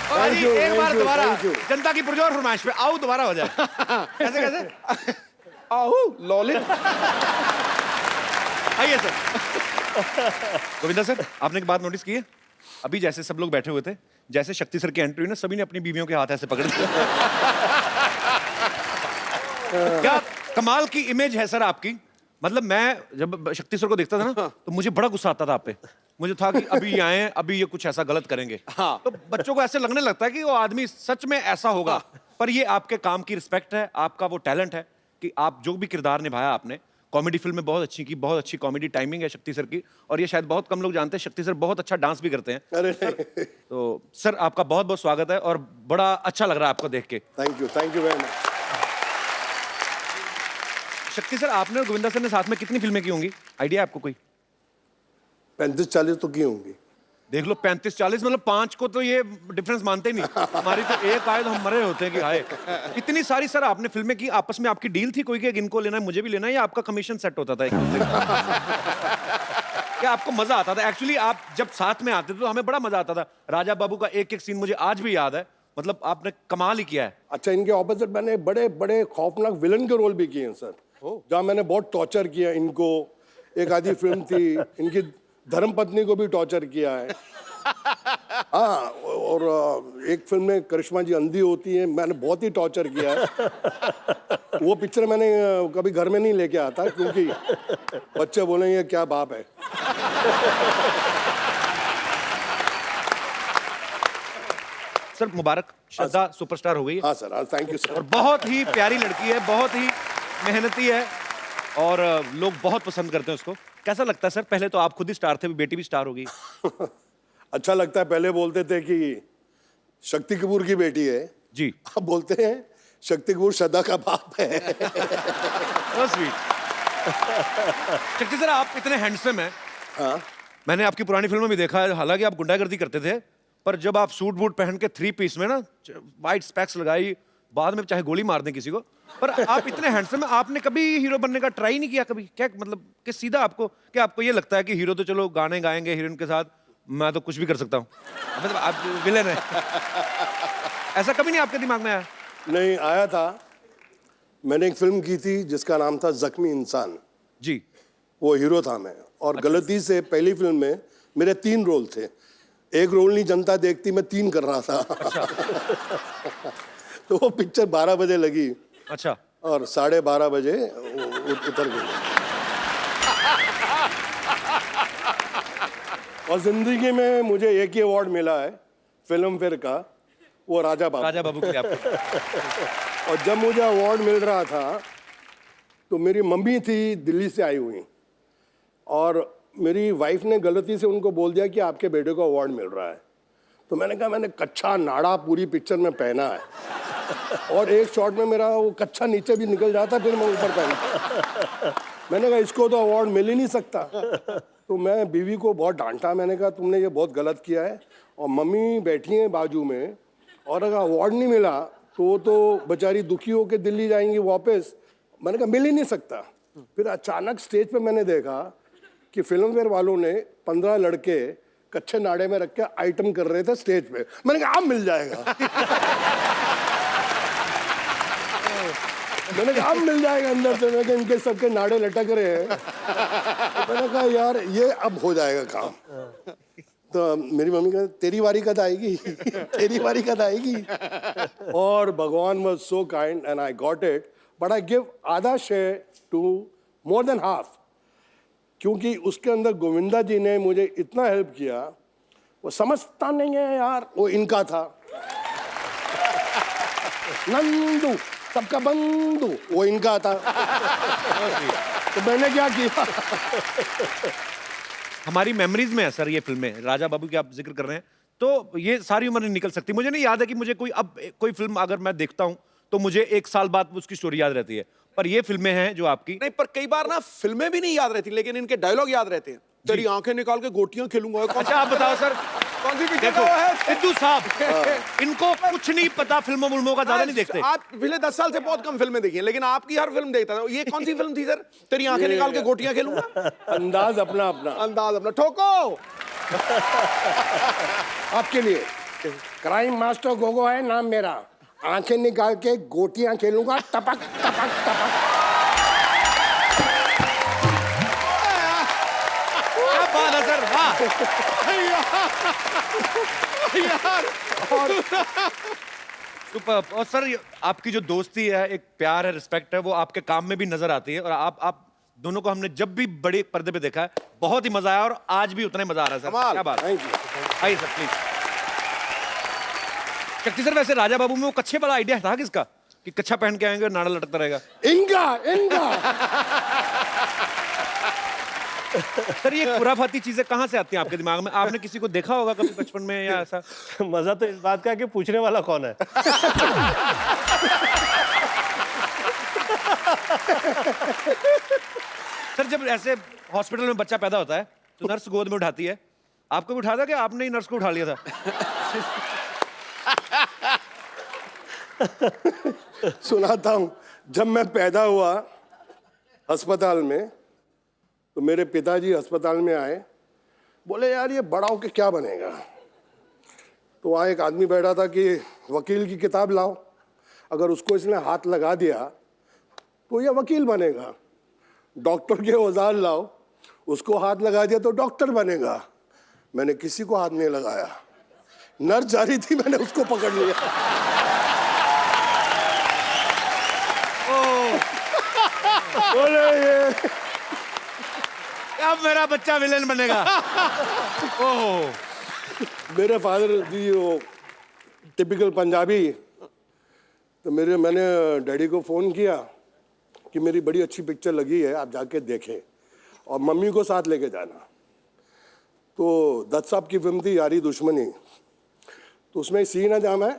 एक बार दोबारा जनता की पुरजोर फरमाइश पे आओ दोबारा हो जाए। कैसे कैसे? आओ लॉलिटा। आइए सर। गोविंदा सर, आपने एक बात नोटिस की है? अभी जैसे सब लोग बैठे हुए थे, जैसे शक्ति सर की एंट्री हुई ना, सभी ने अपनी बीवियों के हाथ ऐसे पकड़ लिए। क्या कमाल की इमेज है सर आपकी। मतलब मैं जब शक्ति सर को देखता था ना, तो मुझे बड़ा गुस्सा आता था आप पे। मुझे था कि अभी ये आए, अभी ये कुछ ऐसा गलत करेंगे। हाँ। तो बच्चों को ऐसे लगने लगता है कि वो आदमी सच में ऐसा होगा। पर ये आपके काम की रिस्पेक्ट है, आपका वो टैलेंट है कि आप जो भी किरदार निभाया आपने, कॉमेडी फिल्म में बहुत अच्छी की, बहुत अच्छी कॉमेडी टाइमिंग है शक्ति सर की। और ये शायद बहुत कम लोग जानते हैं, शक्ति सर बहुत अच्छा डांस भी करते हैं। अरे तो सर आपका बहुत बहुत स्वागत है, और बड़ा अच्छा लग रहा है आपको देख के। Thank you very much. शक्ति सर, आपने और गोविंदा सर ने साथ में कितनी फिल्में की होंगी, आइडिया आपको कोई? 35-40 तो की होंगी। देख लो, 35-40 मतलब 5 को तो ये डिफरेंस मानते ही नहीं। हमारी तो एक आए तो हम मरे होते हैं कि आए। इतनी सारी सर आपने फिल्में की, आपस में आपकी डील थी कोई कि इनको लेना है मुझे भी लेना है, या आपका कमीशन सेट होता था एक दूसरे का? क्या आपको मजा आता था? एक्चुअली आप जब साथ में आते थे तो हमें बड़ा मजा आता था। राजा बाबू का एक एक सीन मुझे आज भी याद है, मतलब आपने कमाल ही किया है। अच्छा, इनके ऑपोजिट मैंने बड़े बड़े खौफनाक विलन के रोल भी किए हैं सर, जहाँ मैंने बहुत टॉर्चर किया इनको। एक आधी फिल्म थी, इनकी धर्मपत्नी को भी टॉर्चर किया है। हाँ, और एक फिल्म में करिश्मा जी अंधी होती है, मैंने बहुत ही टॉर्चर किया है। वो पिक्चर मैंने कभी घर में नहीं लेके आता, क्योंकि बच्चे बोलेंगे क्या बाप है। सर मुबारक, श्रद्धा सुपरस्टार हो गई है। हाँ सर, हाँ, थैंक यू और सर। बहुत ही प्यारी लड़की है, बहुत ही मेहनती है, और लोग बहुत पसंद करते हैं उसको। कैसा लगता है सर? पहले तो आप खुद ही स्टार थे, बेटी भी स्टार हो गई। अच्छा लगता है। पहले बोलते थे कि शक्ति कपूर की बेटी है जी। अब बोलते हैं शक्ति कपूर श्रद्धा का बाप है। So sweet। शक्ति सर, आप इतने हैंडसम हैं। हाँ, मैंने आपकी पुरानी फिल्मों में देखा है, हालांकि आप गुंडागर्दी करते थे, पर जब आप सूट बूट पहन के 3 पीस में ना, वाइट स्पेक्स लगाई, बाद में चाहे गोली मार दें किसी को, पर आप इतने हैंडसम हैं, आपने कभी हीरो बनने का ट्राई नहीं किया कभी? क्या मतलब कि सीधा आपको ये लगता है कि हीरो तो चलो गाने गाएंगे हीरोइन के साथ, मैं तो कुछ भी कर सकता हूँ, मतलब आप विलेन है, ऐसा कभी नहीं आपके दिमाग में आया? नहीं आया था। मैंने एक फिल्म की थी जिसका नाम था जख्मी इंसान, जी। वो हीरो था मैं, और गलती से पहली फिल्म में मेरे 3 रोल थे। एक रोल नहीं जनता देखती, मैं 3 कर रहा था। तो वो पिक्चर 12 बजे लगी। अच्छा। और 12:30 बजे उतर गई। और जिंदगी में मुझे एक ही अवार्ड मिला है फिल्म फेयर का, वो राजा बाबू के लिए आपको। और जब मुझे अवार्ड मिल रहा था तो मेरी मम्मी थी दिल्ली से आई हुई, और मेरी वाइफ ने गलती से उनको बोल दिया कि आपके बेटे को अवार्ड मिल रहा है। तो मैंने कहा मैंने कच्चा नाड़ा पूरी पिक्चर में पहना है, और एक शॉट में मेरा वो कच्चा नीचे भी निकल जाता, फिर मैं ऊपर पहना। मैंने कहा इसको तो अवार्ड मिल ही नहीं सकता। तो मैं बीवी को बहुत डांटा, मैंने कहा तुमने ये बहुत गलत किया है, और मम्मी बैठी हैं बाजू में, और अगर अवार्ड नहीं मिला तो वो तो बेचारी दुखी होकर दिल्ली जाएंगी वापस। मैंने कहा मिल ही नहीं सकता। फिर अचानक स्टेज पे मैंने देखा कि फिल्म फेयर वालों ने 15 लड़के कच्चे नाड़े में रख के आइटम कर रहे थे स्टेज पे। मैंने कहा अब मिल जाएगा। मैंने कहा अब मिल जाएगा अंदर से। मैंने कहा इनके सबके नाड़े लटक रहे हैं। तो मैंने कहा यार ये अब हो जाएगा काम। तो मेरी मम्मी कहा तेरी बारी कद आएगी, तेरी बारी कद आएगी। और भगवान was so kind and I got it, but I give आधा share to more than half, क्योंकि उसके अंदर गोविंदा जी ने मुझे इतना हेल्प किया। वो समझता नहीं है यार, वो इनका था नंदू सबका बंधु, वो इनका था। तो मैंने क्या किया। हमारी मेमोरीज में है सर ये फिल्में, राजा बाबू की आप जिक्र कर रहे हैं, तो ये सारी उम्र नहीं निकल सकती। मुझे नहीं याद है कि मुझे कोई फिल्म अगर मैं देखता हूं तो मुझे 1 साल बाद उसकी स्टोरी याद रहती है, पर ये फिल्में हैं जो आपकी। नहीं, पर कई बार ना फिल्में भी नहीं याद रहती, लेकिन इनके डायलॉग याद रहते हैं। तेरी आंखें निकाल के गोटियां खेलूंगा। अच्छा आप बताओ सर, कौन सी पिक्चर देखो का वो है? सिद्धू साहब, इनको कुछ नहीं पता, फिल्मों का ज्यादा नहीं देखते। आप पिछले 10 साल से बहुत कम फिल्में देखी हैं, लेकिन आपकी हर फिल्म देखता था। ये कौन सी फिल्म थी सर? तेरी आंखें निकाल के गोटियां खेलूंगा। अंदाज अपना अपना, अंदाज अपना। ठोको। आपके लिए क्राइम मास्टर गोगो है नाम मेरा, आंखें निकाल के गोटियां खेलूंगा, टपक टपक टपक। क्या बात है सर, वाह यार। सुपर्ब। और सर आपकी जो दोस्ती है, एक प्यार है, रिस्पेक्ट है, वो आपके काम में भी नजर आती है। और आप दोनों को हमने जब भी बड़े पर्दे पे देखा है बहुत ही मजा आया, और आज भी उतना ही मजा आ रहा है सर। कमाल। क्या बात। आइए सर प्लीज। शक्ति सर, वैसे राजा बाबू में वो कच्छे वाला आइडिया था किसका कि कच्छा पहन के आएंगे और नाड़ा लटकता रहेगा? इनका सर ये खुराफाती चीजें कहाँ से आती हैं आपके दिमाग में? आपने किसी को देखा होगा कभी बचपन में या ऐसा? मजा तो इस बात का है कि पूछने वाला कौन है। सर जब ऐसे हॉस्पिटल में बच्चा पैदा होता है तो नर्स गोद में उठाती है, आपको भी उठाया था कि आपने ही नर्स को उठा लिया था? सुनाता हूं। जब मैं पैदा हुआ अस्पताल में, तो मेरे पिताजी अस्पताल में आए, बोले यार ये बड़ा होके क्या बनेगा? तो वहाँ एक आदमी बैठा था कि वकील की किताब लाओ, अगर उसको इसने हाथ लगा दिया तो ये वकील बनेगा। डॉक्टर के औजार लाओ, उसको हाथ लगा दिया तो डॉक्टर बनेगा। मैंने किसी को हाथ नहीं लगाया, नर्स जा रही थी, मैंने उसको पकड़ लिया। बोले ये अब मेरा बच्चा विलेन बनेगा। ओह, मेरे फादर जी वो टिपिकल पंजाबी। तो मैंने डैडी को फ़ोन किया कि मेरी बड़ी अच्छी पिक्चर लगी है, आप जाके देखें, और मम्मी को साथ लेके जाना। तो दत्त साहब की फिल्म थी यारी दुश्मनी। तो उसमें सीन है जहाँ मैं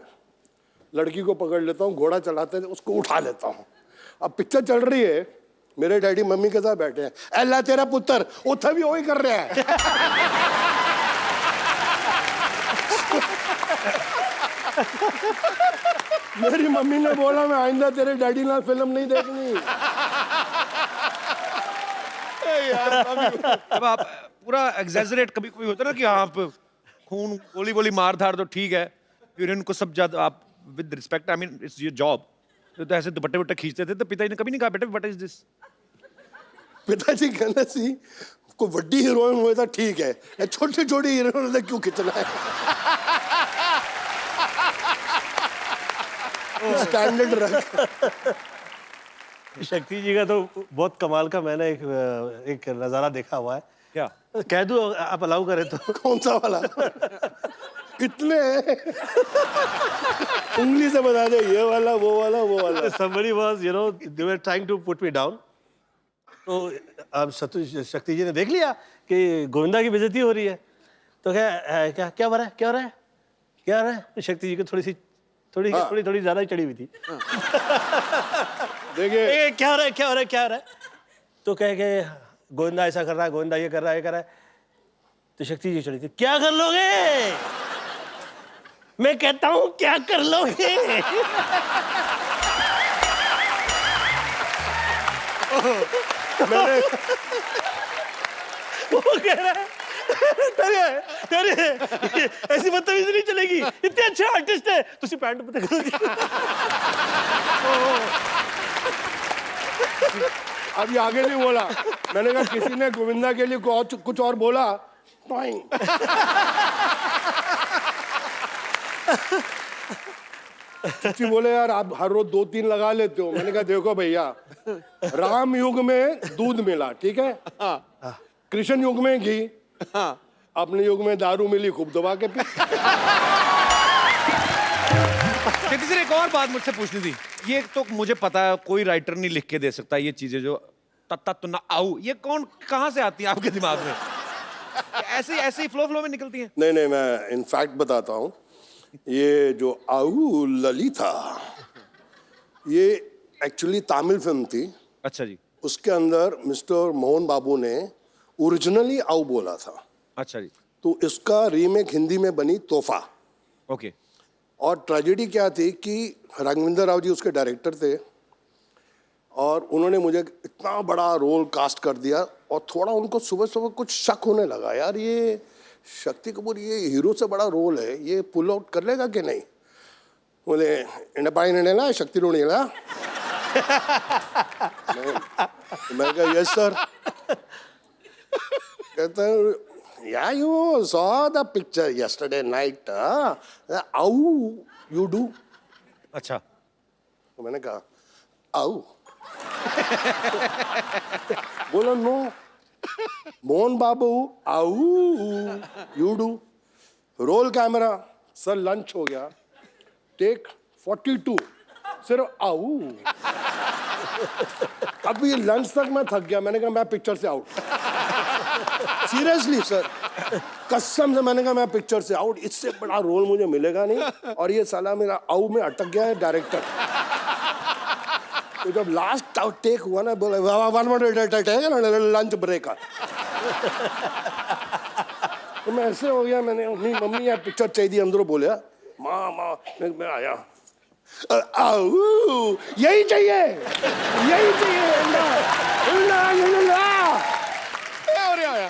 लड़की को पकड़ लेता हूँ, घोड़ा चलाते उसको उठा लेता हूँ। अब पिक्चर चल रही है, मेरे डैडी मम्मी के साथ बैठे हैं, अल्लाह तेरा पुत्र उठा भी वही कर रहा है। मेरी मम्मी ने बोला मैं आइंदा तेरे डैडी ना फिल्म नहीं देखनी। जब आप पूरा एग्जैजरेट कभी कभी होता है ना कि हाँ, आप खून गोली वोली मार धार तो ठीक है, फिर इनको सब ज्यादा आप with respect, I mean it's your job, तो ऐसे दुपट्टे वट्टे खींचते थे, तो पिताजी ने कभी नहीं कहा बेटा व्हाट इज दिस? पिताजी कहना सी कोई वड्डी हीरोइन हुए तो ठीक है, छोटी छोटी हीरोइन तो क्यों खींचना है? स्टैंडर्ड रख। शक्ति जी का तो बहुत कमाल का मैंने एक नज़ारा देखा हुआ है। क्या? कह दूं आप अलाउ करें तो? कौन सा वाला? इतने उंगली से बता दे, ये वाला वो वाला वो वाला। Somebody was, you know, they were trying to put me down. तो अब शक्ति जी ने देख लिया कि गोविंदा की बेइज्जती हो रही है, तो क्या क्या हो रहा है, क्या हो रहा है, क्या हो रहा है? तो शक्ति जी को थोड़ी ज्यादा ही चढ़ी हुई थी। देखिए क्या हो रहा है, क्या हो रहा है, क्या हो रहा है? तो कह के गोविंदा ऐसा कर रहा है, गोविंदा ये कर रहा है, ये कर रहा है। तो शक्ति जी चढ़ी थी, क्या कर लोगे? मैं कहता हूं क्या कर लोगे? मैंने वो कह रहा है अरे ऐसी बदतमीजी नहीं चलेगी, इतने अच्छे आर्टिस्ट है, तुसी पैंट पता करोगे। अभी आगे नहीं बोला, मैंने कहा किसी ने गोविंदा के लिए कुछ और बोला। चच्ची बोले यार आप हर रोज 2-3 लगा लेते हो। मैंने कहा देखो भैया, राम युग में दूध मिला, ठीक है, कृष्ण युग में घी, अपने युग में दारू मिली, खूब दबा के पी। शक्ति सर, एक और बात मुझसे पूछनी थी। ये तो मुझे पता है कोई राइटर नहीं लिख के दे सकता ये चीजें, जो तत्ता तुन्ना आऊ, ये कौन कहाँ से आती है आपके दिमाग में? ऐसे ही फ्लो में निकलती हैं? नहीं, मैं इनफैक्ट बताता हूँ, ये जो आऊ ललिता, ये एक्चुअली तमिल फिल्म थी। अच्छा जी। उसके अंदर मिस्टर मोहन बाबू ने ओरिजिनली आऊ बोला था। अच्छा जी। तो इसका रीमेक हिंदी में बनी तोहफा। ओके। और ट्रेजेडी क्या थी कि राघवेंद्र राव जी उसके डायरेक्टर थे, और उन्होंने मुझे इतना बड़ा रोल कास्ट कर दिया, और थोड़ा उनको सुबह सुबह कुछ शक होने लगा, यार ये शक्ति कपूर ये हीरो से बड़ा रोल है, ये पुल आउट कर लेगा कि नहीं? बोले इंडपाई नेला शक्ति रो नेला। मैं कहा यस सर। कहता है yeah you saw the picture yesterday night, how you do? अच्छा। तो मैंने कहा आऊ। बोला नो मोहन बाबू आऊ you do. Roll camera sir, lunch हो गया, टेक 42, सिर्फ आऊ। अभी लंच तक मैं थक गया, मैंने कहा मैं पिक्चर से आउट। सीरियसली सर, कसम से मैंने कहा मैं पिक्चर से आउट, इससे बड़ा रोल मुझे मिलेगा नहीं। और ये साला मेरा आऊ में अटक गया है डायरेक्टर। तो जब लास्ट टेक हुआ ना, बोले लंच ब्रेक। तो मैं ऐसे हो गया, मैंने अपनी मम्मी यार पिक्चर चाहिए अंदरों, बोले माँ मैं आया, आऊ यही चाहिए, यही चाहिए। और आया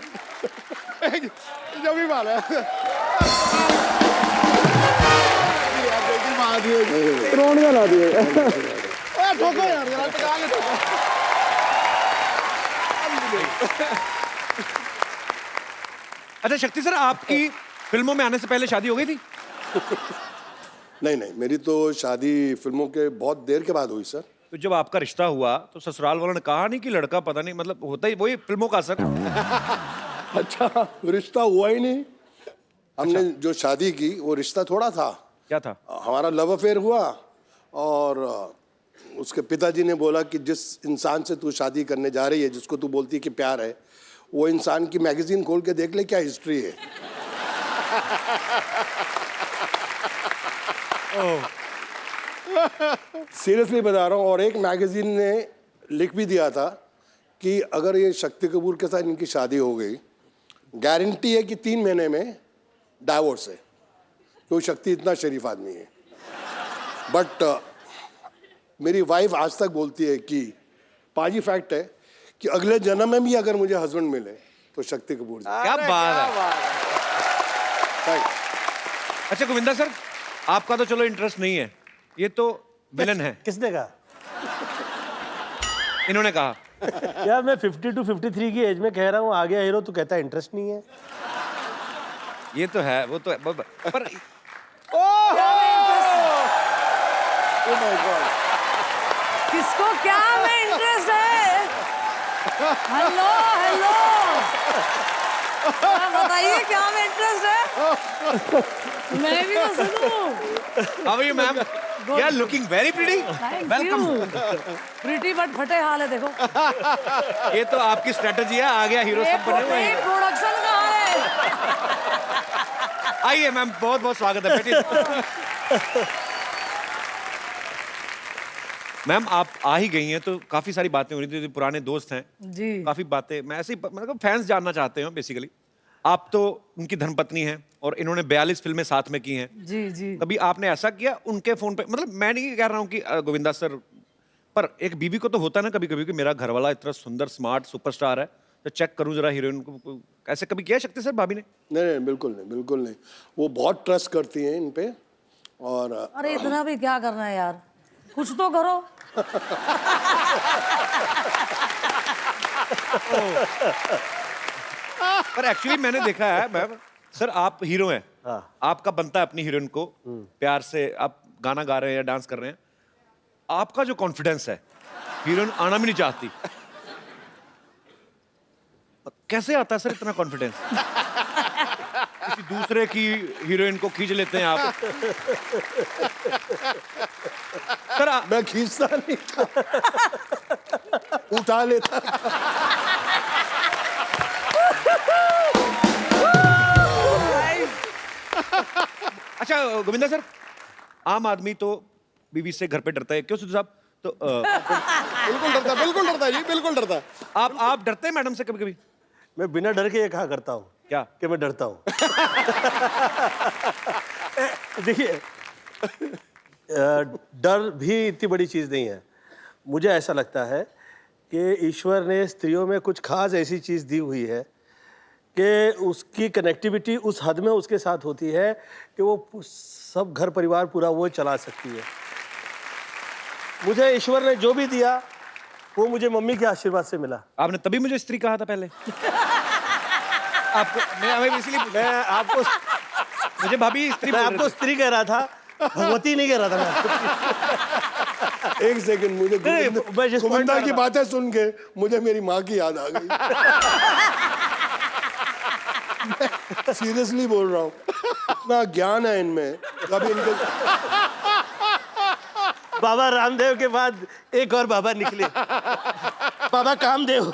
जब भी मारा रोन का ला दिए। ठोको यार, टका ले ठोको। अच्छा शक्ति सर, आपकी फिल्मों में आने से पहले शादी हो गई थी? नहीं, मेरी तो शादी फिल्मों के बहुत देर के बाद हुई सर। तो जब आपका रिश्ता हुआ तो ससुराल वालों ने कहा नहीं कि लड़का पता नहीं, मतलब होता ही वही फिल्मों का असर? अच्छा, रिश्ता हुआ ही नहीं। हमने जो शादी की वो रिश्ता थोड़ा था। क्या था? हमारा लव अफेयर हुआ, और उसके पिताजी ने बोला कि जिस इंसान से तू शादी करने जा रही है, जिसको तू बोलती है कि प्यार है, वो इंसान की मैगजीन खोल के देख ले क्या हिस्ट्री है। सीरियसली बता रहा हूँ। और एक मैगजीन ने लिख भी दिया था कि अगर ये शक्ति कपूर के साथ इनकी शादी हो गई, गारंटी है कि 3 महीने में डाइवोर्स है, क्योंकि शक्ति इतना शरीफ आदमी है। बट मेरी वाइफ आज तक बोलती है कि पाजी फैक्ट है कि अगले जन्म में भी अगर मुझे हस्बैंड मिले तो शक्ति कपूर जी। क्या बात है। Thanks। अच्छा गोविंदा सर, आपका तो चलो इंटरेस्ट नहीं है, ये तो विलन है। किसने कहा? इन्होंने कहा। यार मैं 50 to 53 की एज में कह रहा हूँ आ गया हीरो, तो कहता है इंटरेस्ट नहीं है। ये तो है, वो तो है, पर किसको क्या में इंटरेस्ट है? हेलो हेलो, बताइए क्या में इंटरेस्ट है? मैं भी तो सुनूं। How are you ma'am? You are looking very pretty. Welcome. Pretty but फटे हाल है देखो। ये तो आपकी स्ट्रेटजी है, आ गया हीरो सब बने हुए हैं। प्रोडक्शन कहाँ है? आइए मैम, बहुत बहुत स्वागत है, बैठिए। मैम आप आ ही गई हैं तो काफी सारी बातें हो रही थी, पुराने दोस्त हैं जी। काफी बातें, मैं ऐसे ही मतलब फैंस जानना चाहते हैं बेसिकली। आप तो उनकी धर्मपत्नी हैं और इन्होंने 42 फिल्में साथ में की हैं। जी जी। कभी आपने ऐसा किया उनके फोन पे, मतलब मैं नहीं कह रहा हूँ कि गोविंदा सर, पर एक बीवी को तो होता है ना कभी कभी कि मेरा घरवाला इतना सुंदर स्मार्ट सुपरस्टार है तो चेक करूं जरा हीरोइन को, ऐसे कभी किया शक्ति सर भाभी ने? नहीं, बिल्कुल नहीं, बिल्कुल नहीं। वो बहुत ट्रस्ट करती हैं इन पे। और अरे इतना भी क्या करना है यार, कुछ तो करो। पर एक्चुअली मैंने देखा है मैम, सर आप हीरो हैं, आपका बनता है अपनी हीरोइन को प्यार से, आप गाना गा रहे हैं या डांस कर रहे हैं, आपका जो कॉन्फिडेंस है हीरोइन आना भी नहीं चाहती, कैसे आता है सर इतना कॉन्फिडेंस? किसी दूसरे की हीरोइन को खींच लेते हैं आप। सर मैं खींचता नहीं था, उठा लेता। अच्छा गोविंदा सर, आम आदमी तो बीवी से घर पे डरता है, क्यों सिद्धू साहब? तो बिल्कुल डरता है जी, बिल्कुल डरता है। आप डरते हैं मैडम से कभी कभी? मैं बिना डर के ये कहा करता हूँ क्या कि मैं डरता हूँ। देखिए, डर भी इतनी बड़ी चीज़ नहीं है। मुझे ऐसा लगता है कि ईश्वर ने स्त्रियों में कुछ खास ऐसी चीज़ दी हुई है कि उसकी कनेक्टिविटी उस हद में उसके साथ होती है कि वो सब घर परिवार पूरा वो चला सकती है। मुझे ईश्वर ने जो भी दिया वो मुझे मम्मी के आशीर्वाद से मिला। आपने तभी मुझे स्त्री कहा था पहले? आपको मैं इसलिए मैं आपको मुझे भाभी स्त्री मैं बोल रहे आपको थे। स्त्री कह रहा था, भगवती नहीं कह रहा था मैं। एक सेकंड, मुझे मैं जिस point गोविंदा पे की आ रहा बातें सुन के मुझे मेरी माँ की याद आ गई। सीरियसली बोल रहा हूँ, इतना ज्ञान है इनमें। कभी इनके बाबा रामदेव के बाद एक और बाबा निकले, बाबा कामदेव।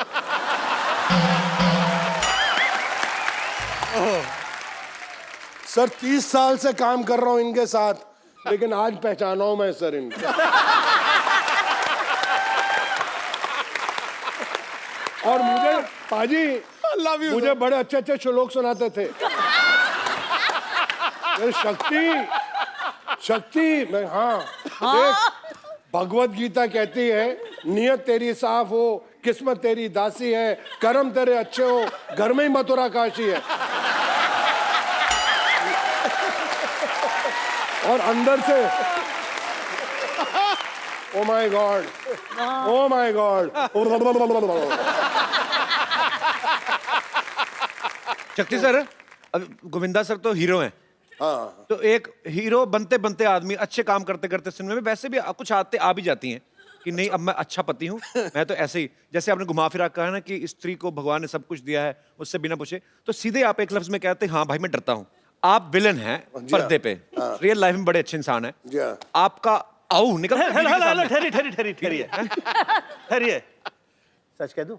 सर 30 साल से काम कर रहा हूँ इनके साथ, लेकिन आज पहचाना हूं मैं सर इनको। और मुझे पाजी मुझे बड़े अच्छे अच्छे श्लोक सुनाते थे। अरे शक्ति मैं देख, भगवत गीता कहती है नियत तेरी साफ हो, किस्मत तेरी दासी है, कर्म तेरे अच्छे हो, घर में ही मथुरा काशी है। और अंदर से oh my God, oh my God. शक्ति सर, अब गोविंदा सर तो हीरो हैं, हाँ, तो एक हीरो बनते बनते आदमी अच्छे काम करते करते सिनेमा में वैसे भी कुछ आते आ भी जाती हैं कि नहीं अब मैं अच्छा पति हूँ, मैं तो ऐसे ही, जैसे आपने घुमा फिरा कहा ना कि स्त्री को भगवान ने सब कुछ दिया है उससे बिना पूछे, तो सीधे आप एक लफ्ज में कहते हैं हाँ भाई मैं डरता हूँ। आप विलन हैं पर्दे पे, रियल लाइफ में बड़े अच्छे इंसान हैं, जी हाँ। आपका आओ निकल ठहरिए, सच कह दूं?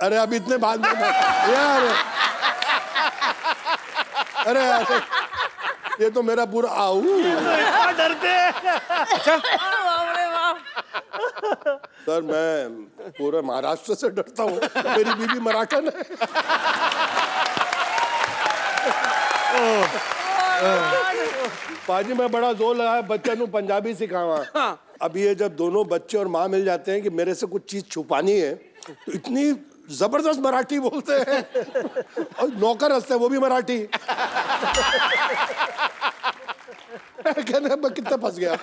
अरे अब इतने बाद में यार, अरे यार, ये तो मेरा पूरा आऊ। डरते हैं। सर मैं पूरे महाराष्ट्र से डरता हूँ, मेरी बीवी मराठन है। पाजी मैं बड़ा जोर लगाया बच्चा नू पंजाबी सिखावा। अब ये जब दोनों बच्चे और माँ मिल जाते हैं कि मेरे से कुछ चीज छुपानी है तो इतनी जबरदस्त मराठी बोलते हैं और नौकर हंसते हैं वो भी मराठी। कहने मैं कितना फंस गया।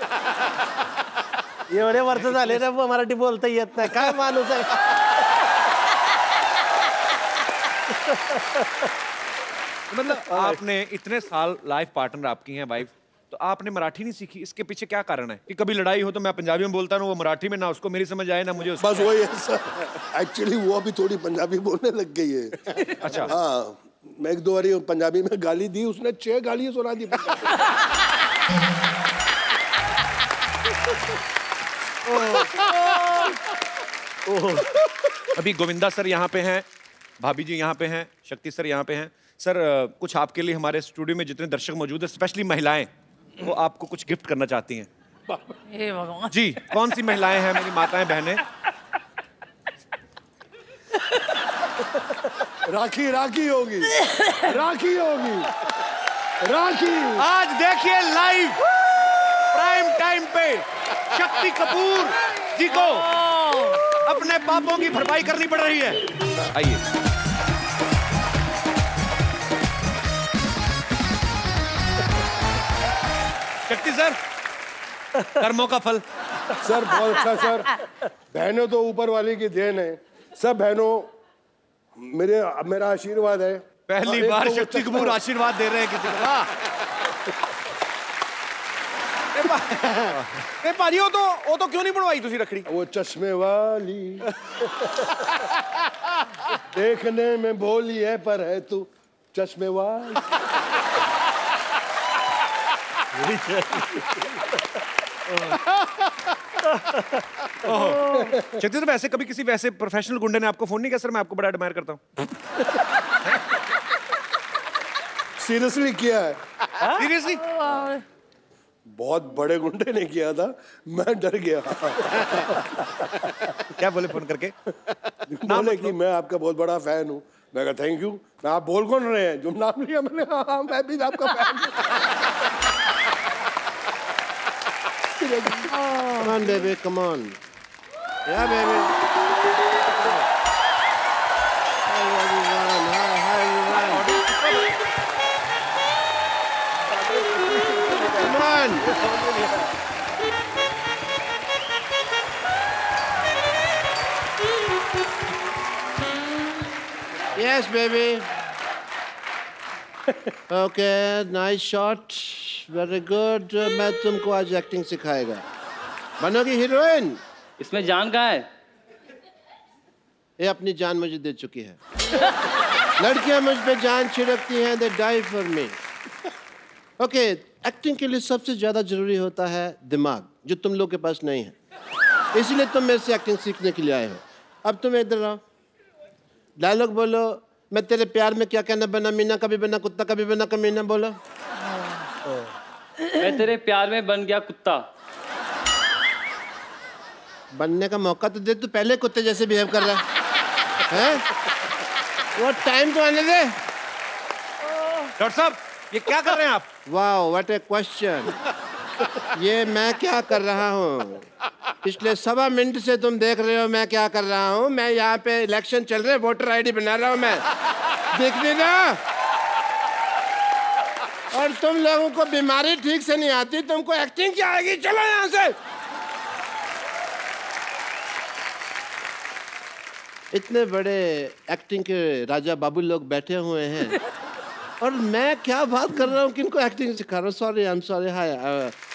एवढे वर्ष झाले ना मराठी बोलता येत नाही काय माणूस आहे। मतलब आपने इतने साल लाइफ पार्टनर आपकी हैं वाइफ, तो आपने मराठी नहीं सीखी, इसके पीछे क्या कारण है कि कभी लड़ाई हो तो मैं पंजाबी में बोलता हूँ, वो मराठी में, ना उसको मेरी समझ आए ना मुझे उसको। बस वही है सर, एक्चुअली वो अभी थोड़ी पंजाबी बोलने लग गई है। अच्छा। हाँ, मैं एक दो बारी पंजाबी में गाली दी, उसने 6 गाली सुना दी अभी गोविंदा सर यहाँ पे हैं, भाभी जी यहाँ पे हैं, शक्ति सर यहाँ पे हैं। सर कुछ आपके लिए हमारे स्टूडियो में जितने दर्शक मौजूद हैं, स्पेशली महिलाएं, वो आपको कुछ गिफ्ट करना चाहती हैं। हे भगवान। जी, कौन सी महिलाएं हैं मेरी माताएं बहनें? राखी राखी होगी, राखी होगी, राखी। आज देखिए लाइव प्राइम टाइम पे शक्ति कपूर जी को अपने पापों की भरपाई करनी पड़ रही है। आइए। शक्ति सर, कर्मों का फल। सर बहुत अच्छा सर, बहनों तो ऊपर वाले की देन है। सब बहनों मेरा आशीर्वाद है। पहली एक बार तो वो शक्ति कपूर आशीर्वाद दे रहे हैं किसी को। वाह। ए भाजी वो तो क्यों नहीं बनवाई तुसी रखड़ी? वो चश्मे वाली देखने में भोली है पर है तू चश्मे वाली। शक्ति सर, वैसे कभी किसी वैसे प्रोफेशनल गुंडे ने आपको फोन नहीं किया? सर मैं आपको बड़ा एडमायर करता हूँ। सीरियसली किया है, सीरियसली? बहुत बड़े गुंडे ने किया था, मैं डर गया। क्या बोले फोन करके? बोले कि मैं आपका बहुत बड़ा फैन हूँ। मैं कहा थैंक यू। मैं आप बोल कौन रहे हैं? जो नाम लिया मैंने, हाँ मैं भी आपका फैन हूँ। Come on, baby, come on. Yeah, baby. Hi, everyone. Hi, everyone. Come on. Yes, baby. Okay, nice shot. Very good. मैं तुमको आज एक्टिंग सिखाएगा। बनोगी हीरोइन। इसमें जान कहाँ है? ये अपनी जान मुझे दे चुकी है। लड़कियां मुझ पे जान छिड़कती हैं, they die for me. Okay, acting के लिए सबसे ज्यादा जरूरी होता है दिमाग, जो तुम लोग के पास नहीं है। इसलिए तुम मेरे से एक्टिंग सीखने के लिए आए हो। अब तुम इधर आओ, डायलॉग बोलो। मैं तेरे प्यार में क्या कहना, बना मीना कभी बना कुत्ता कभी बना कमीना, बोलो। मैं तेरे प्यार में बन गया कुत्ता। बनने का मौका तो दे, तू पहले कुत्ते जैसे बिहेव कर रहा है। वो टाइम तो आने दे। डॉक्टर साहब, ये क्या कर रहे हैं आप? Wow, what A question. ये मैं क्या कर रहा हूँ? पिछले 1.25 मिनट से तुम देख रहे हो मैं क्या कर रहा हूँ। मैं यहाँ पे इलेक्शन चल रहे, वोटर आईडी बना रहा हूँ मैं। देख देना। और तुम लोगों को बीमारी ठीक से नहीं आती, तुमको एक्टिंग क्या आएगी? चलो यहाँ से। इतने बड़े एक्टिंग के राजा बाबू लोग बैठे हुए हैं और मैं क्या बात कर रहा हूँ, किनको एक्टिंग सिखा रहा हूँ। Sorry, I am sorry. Hi,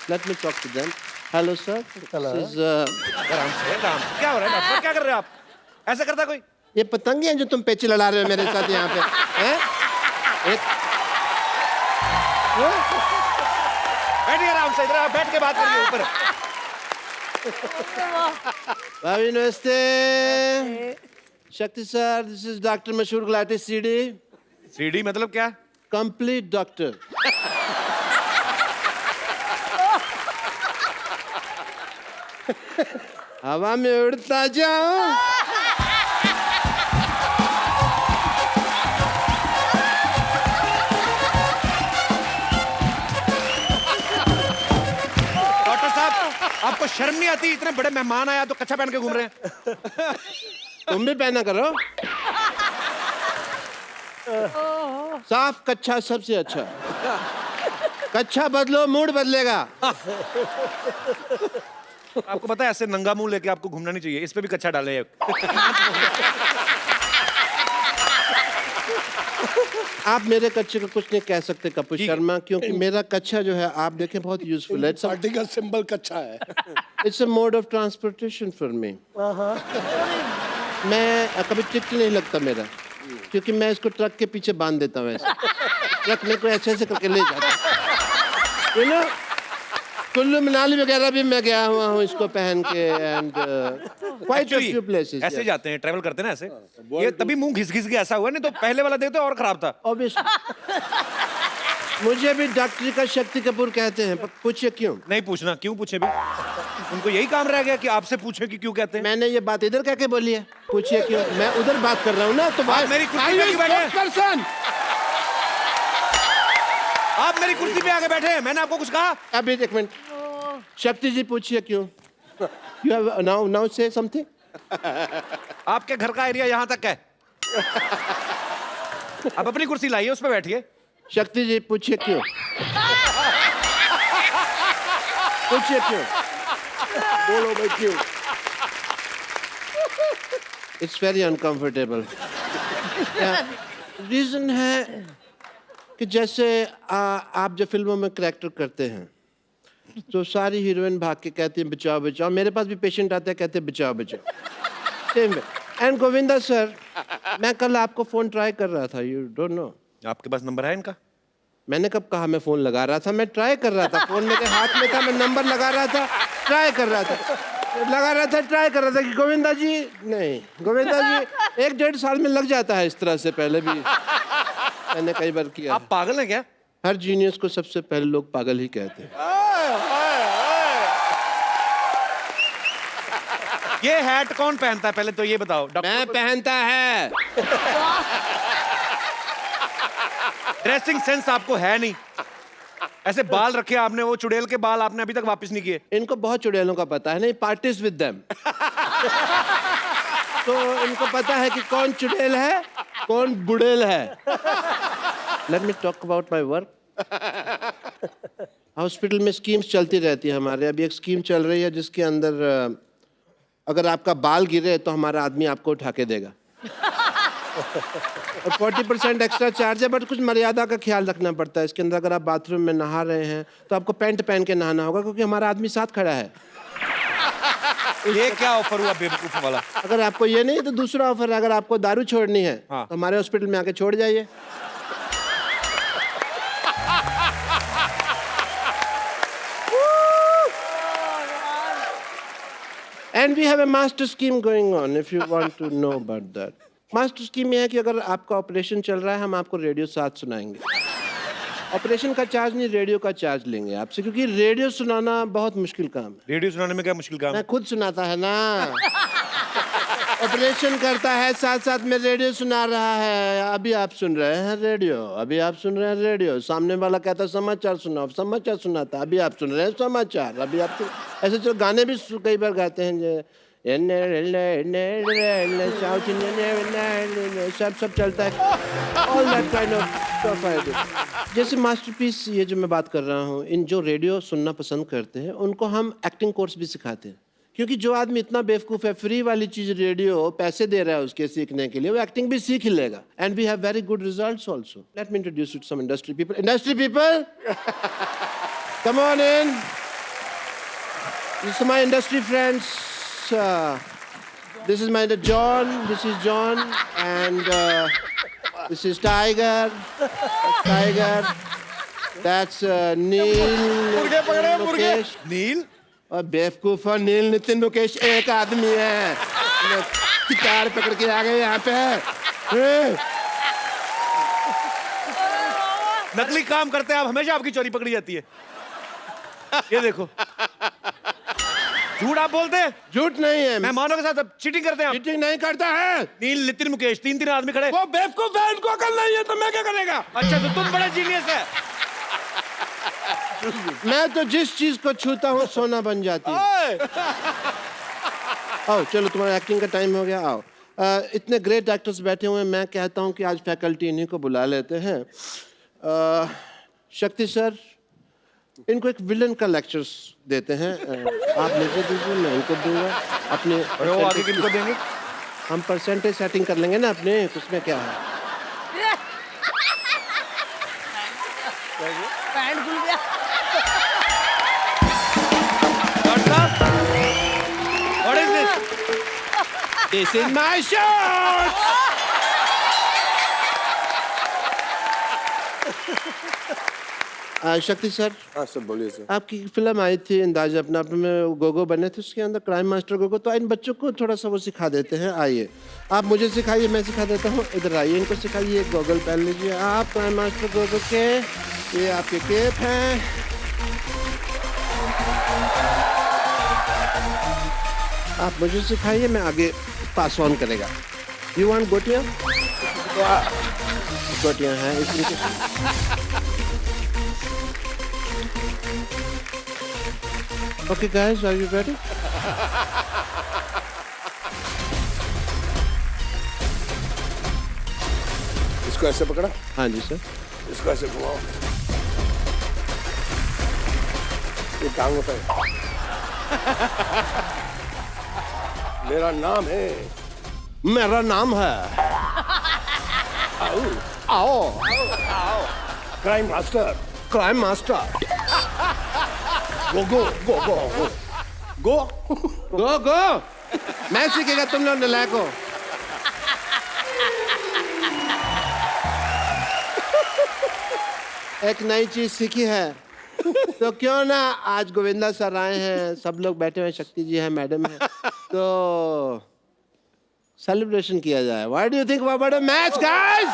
let me talk to them. Hello sir. क्या हो रहा है डॉक्टर? क्या कर रहे हैं आप? ऐसा करता कोई? ये पतंगे हैं जो तुम पेची लड़ा रहे हो मेरे साथ यहाँ पे, हैं? बैठिए आराम से, इधर आप बैठ के बात करिए ऊपर। भाभी नमस्ते। शक्ति सर, दिस इज डॉक्टर मशहूर गुलाटी सीडी। सीडी मतलब क्या? Complete doctor. हवा में उड़ता जाओ। आपको शर्म नहीं आती? इतने बड़े मेहमान आया तो कच्छा पहन के घूम रहे हैं। तुम भी पहना करो। साफ कच्छा सबसे अच्छा। कच्छा बदलो, मूड बदलेगा। आपको पता है ऐसे नंगा मुंह लेके आपको घूमना नहीं चाहिए, इस पे भी कच्छा डाले। आप मेरे कच्छे को कुछ नहीं कह सकते कपूर शर्मा, क्योंकि मेरा कच्छा जो है आप देखें बहुत यूजफुल है। पार्टी का सिंबल कच्चा है। It's a mode of transportation for me. मैं कभी ट्रिक नहीं लगता मेरा, क्योंकि मैं इसको ट्रक के पीछे बांध देता हूँ ऐसे। ट्रक में को ऐसे ऐसे करके ले जाता हूँ। कुल्लू मनाली वगैरह भी मैं गया हुआ हूँ इसको पहन के, and quite a few places. ऐसे जाते हैं, ट्रैवल करते हैं ना ऐसे। ये तभी मुंह घिस घिस के ऐसा हुआ, नहीं तो पहले वाला देखते और खराब था। ऑब्वियसली। मुझे भी डॉक्टरी का शक्ति कपूर कहते हैं, पर पूछिए क्यों? नहीं पूछना, क्यों पूछे भी? उनको यही काम रह गया कि आपसे पूछे कि क्यों कहते हैं। मैंने ये बात इधर कह के बोली है, पूछिए क्यों? मैं उधर बात कर रहा हूँ ना, तो आप मेरी कुर्सी पे क्यों बैठे हैं? पर्सन। आप मेरी कुर्सी पे आके बैठे हैं, मैंने आपको कुछ कहा? अभी एक मिनट, शक्ति जी पूछिए क्यों? You have now say something? आपके घर का एरिया यहाँ तक है। आप अपनी कुर्सी लाइए, उस पर बैठिए। शक्ति जी पूछिए क्यों? पूछिए क्यों? बोलो भाई क्यों? It's very uncomfortable. रीजन है कि जैसे आप जो फिल्मों में करैक्टर करते हैं, तो सारी हीरोइन भाग के कहती है बचाओ बचाओ। मेरे पास भी पेशेंट आते हैं, कहते हैं बचाओ बचाओ। Same way. And Govinda sir, मैं कल आपको फोन ट्राई कर रहा था, यू डोंट नो। आपके पास नंबर है इनका? मैंने कब कहा मैं फोन लगा रहा था? मैं ट्राई कर रहा था, फोन मेरे हाथ में था, मैं नंबर लगा रहा था, ट्राई कर रहा था, ट्राई कर रहा था कि गोविंदा जी, नहीं गोविंदा जी 1-1.5 साल में लग जाता है इस तरह से, पहले भी मैंने कई बार किया। आप पागल हैं क्या? हर जीनियस को सबसे पहले लोग पागल ही कहते हैं। ये हैट कौन पहनता है पहले तो ये बताओ? मैं पहनता है। ड्रेसिंग सेंस आपको है नहीं। ऐसे बाल रखे आपने, वो चुड़ैल के बाल आपने अभी तक वापस नहीं किए। इनको बहुत चुड़ैलों का पता है, नहीं पार्टीज विद देम। तो इनको पता है कि कौन चुड़ैल है, कौन बुड़ैल है। Late me talk about my work. Hospital में स्कीम्स चलती रहती है हमारे। अभी एक स्कीम चल रही है जिसके अंदर अगर आपका बाल गिरे तो हमारा आदमी आपको उठा के देगा। और 40% एक्स्ट्रा चार्ज है, बट कुछ मर्यादा का ख्याल रखना पड़ता है इसके अंदर। अगर आप बाथरूम में नहा रहे हैं तो आपको पैंट पहन के नहाना होगा, क्योंकि हमारा आदमी साथ खड़ा है। ये क्या ऑफर हुआ बेवकूफ वाला? अगर आपको ये नहीं तो दूसरा ऑफर है, अगर आपको दारू छोड़नी है हाँ। तो हमारे हॉस्पिटल में आके छोड़ जाइए। And we have a master scheme going on, if you want to know about that. Master scheme ये है कि अगर आपका ऑपरेशन चल रहा है, हम आपको रेडियो साथ सुनाएंगे। ऑपरेशन का चार्ज नहीं, रेडियो का चार्ज लेंगे आपसे, क्योंकि रेडियो सुनाना बहुत मुश्किल काम है। रेडियो सुनाने में क्या मुश्किल काम है? मैं खुद सुनाता है ना। ऑपरेशन करता है, साथ साथ में रेडियो सुना रहा है। अभी आप सुन रहे हैं रेडियो, अभी आप सुन रहे हैं रेडियो। सामने वाला कहता है समाचार सुनाओ, समाचार सुनाता, अभी आप सुन रहे हैं समाचार। अभी आप ऐसे जो गाने भी कई बार गाते हैं, जो सब चलता है। All that kind of stuff I do. जैसे मास्टरपीस ये जो मैं बात कर रहा हूँ, इन जो रेडियो सुनना पसंद करते हैं उनको हम एक्टिंग कोर्स भी सिखाते हैं, क्योंकि जो आदमी इतना बेवकूफ़ है, फ्री वाली चीज़ रेडियो पैसे दे रहा है उसके सीखने के लिए, वो एक्टिंग भी सीख लेगा। And we have very good results also. Let me introduce you to some industry people. Industry people, come on in. This is my industry friends. This is my John. This is John, and this is Tiger. That's Tiger. That's Neil. Mukesh. नील? और बेवकूफ और नील नितिन मुकेश एक आदमी है। गिटार पकड़ के आ गए यहाँ पे। नकली काम करते हैं आप, हमेशा आपकी चोरी पकड़ी जाती है। ये देखो, झूठ आप बोलते हैं। झूठ नहीं है, मेहमानों के साथ चीटिंग करते हैं आप। चीटिंग नहीं करता है। नील, नितिन, मुकेश, 3 आदमी खड़े। वो बेवकूफ है, उनको अकल नहीं है, तो मैं क्या करेगा? अच्छा, तो तुम बड़ा जीनियस है। मैं तो जिस चीज को छूता हूँ सोना बन जाती है। आओ चलो, तुम्हारा एक्टिंग का टाइम हो गया, आओ। इतने ग्रेट एक्टर्स बैठे हुए हैं, मैं कहता हूँ कि आज फैकल्टी इन्हीं को बुला लेते हैं। शक्ति सर, इनको एक विलन का लेक्चर्स देते हैं। आप मुझे दीजिए, मैं इनको दूंगा। अपने अरे वो आगे किनको देंगे? हम परसेंटेज सेटिंग कर लेंगे ना अपने, उसमें क्या है। पैंट खुल गया। What is this? This is my shirt! शक्ति सर, हाँ सर बोलिए सर। आपकी फिल्म आई थी अंदाज अपना अपने में, गोगो बने थे, उसके अंदर क्राइम मास्टर गोगो। तो इन बच्चों को थोड़ा सा वो सिखा देते हैं। आइए, आप मुझे सिखाइए, मैं सिखा देता हूँ। इधर आइए, इनको सिखाइए। गॉगल पहन लीजिए आप क्राइम मास्टर गोगो के। ये आपके केप हैं। आप मुझे सिखाइए, मैं आगे पास ऑन करेगा। यू वांट गोटियाँ? गोटियाँ हैं इसलिए। Okay guys, are you ready? इसको ऐसे पकड़ा, हाँ जी सर। इसको ऐसे घुमाओ। ये टांग होता है। मेरा नाम है। मेरा नाम है। आओ। Crime master. Crime master. Go go go go go go go. मैं सीखेगा, तुम लोग नलायक हो। एक नई चीज सीखी है, तो क्यों ना आज गोविंदा सर आए हैं, सब लोग बैठे हुए, शक्ति जी है, मैडम है, तो सेलिब्रेशन किया जाए। What do you think about a match, guys?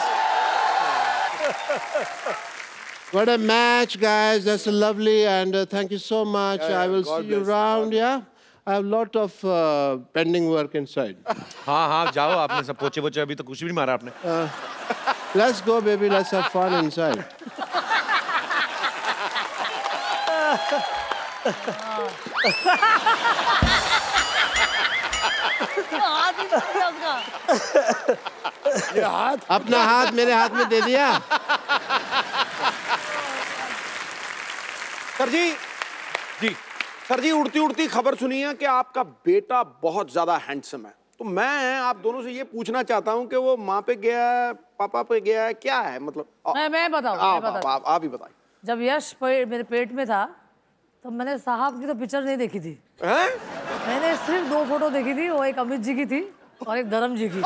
What a match, guys. That's lovely, and thank you so much. I will see you around, yeah? I have a lot of pending work inside. हाँ हाँ जाओ, आपने सब पोचे पोचे अभी तो कुछ भी नहीं मारा आपने। Let's go, baby. Let's have fun inside. हाथ ही टूट गया उसका। ये हाथ अपना हाथ मेरे हाथ में दे दिया। सर जी, सर जी, उड़ती उड़ती खबर सुनी है कि आपका बेटा बहुत ज्यादा हैंडसम है। तो मैं आप दोनों से ये पूछना चाहता हूँ कि वो माँ पे गया है, पापा पे गया है, क्या है मतलब? मैं बताऊँ, आप ही बताइए। जब यश मेरे पेट में था, तो मैंने साहब की तो पिक्चर नहीं देखी थी। हैं? मैंने सिर्फ 2 फोटो देखी थी, वो एक अमित जी की थी और एक धर्म जी की।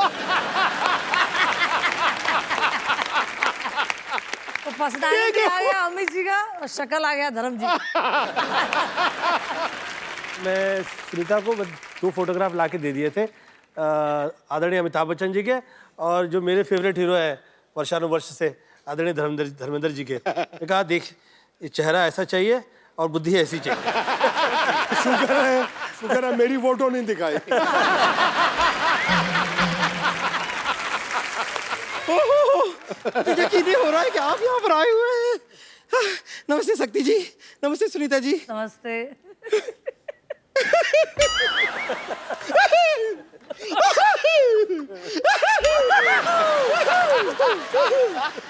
तो पछताने पे आ गया अमित जी का और शक्ल आ गया धर्म जी। मैं सुनीता को 2 फोटोग्राफ ला के दे दिए थे, आदरणीय अमिताभ बच्चन जी के, और जो मेरे फेवरेट हीरो है वर्षानुवर्ष से, आदरणीय धर्मेंद्र जी के। मैं कहा देख, ये चेहरा ऐसा चाहिए और बुद्धि ऐसी चाहिए। शुक्र है मेरी फोटो नहीं दिखाई। यकीन नहीं हो रहा है कि आप यहाँ पर आए हुए हैं। नमस्ते शक्ति जी, नमस्ते सुनीता जी। नमस्ते।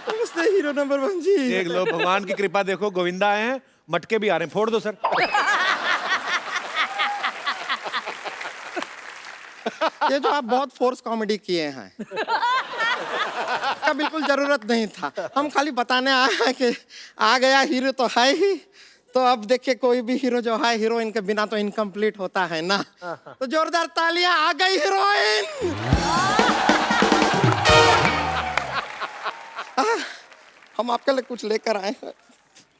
नमस्ते हीरो नंबर 1 जी। देख लो, भगवान की कृपा देखो, गोविंदा आए हैं, मटके भी आ रहे हैं, फोड़ दो सर। ये जो आप बहुत फोर्स कॉमेडी किए हैं, इसका बिल्कुल जरूरत नहीं था। हम खाली बताने आए हैं कि आ गया हीरो तो है ही, तो अब देखिए कोई भी हीरो जो है, हीरोइन के बिना तो इनकम्प्लीट होता है ना। तो जोरदार तालियां, आ गई हीरोइन। हम आपके लिए कुछ लेकर आए हैं।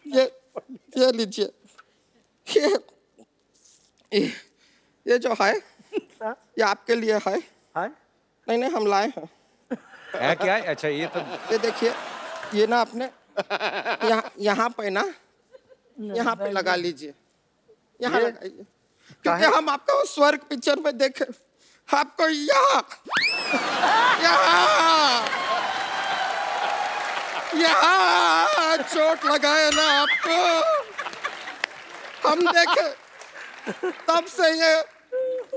ये लीजिए। ये जो है, ये आपके लिए है। नहीं, हम लाए हैं। है क्या? अच्छा, ये तो ये देखिए, ये ना आपने यहाँ पे ना, यहाँ पे लगा लीजिए, यहाँ लगाइए, क्योंकि हम आपको स्वर्ग पिक्चर में देखे, आपको यहाँ चोट लगाए ना आपको, हम देखे तब से ये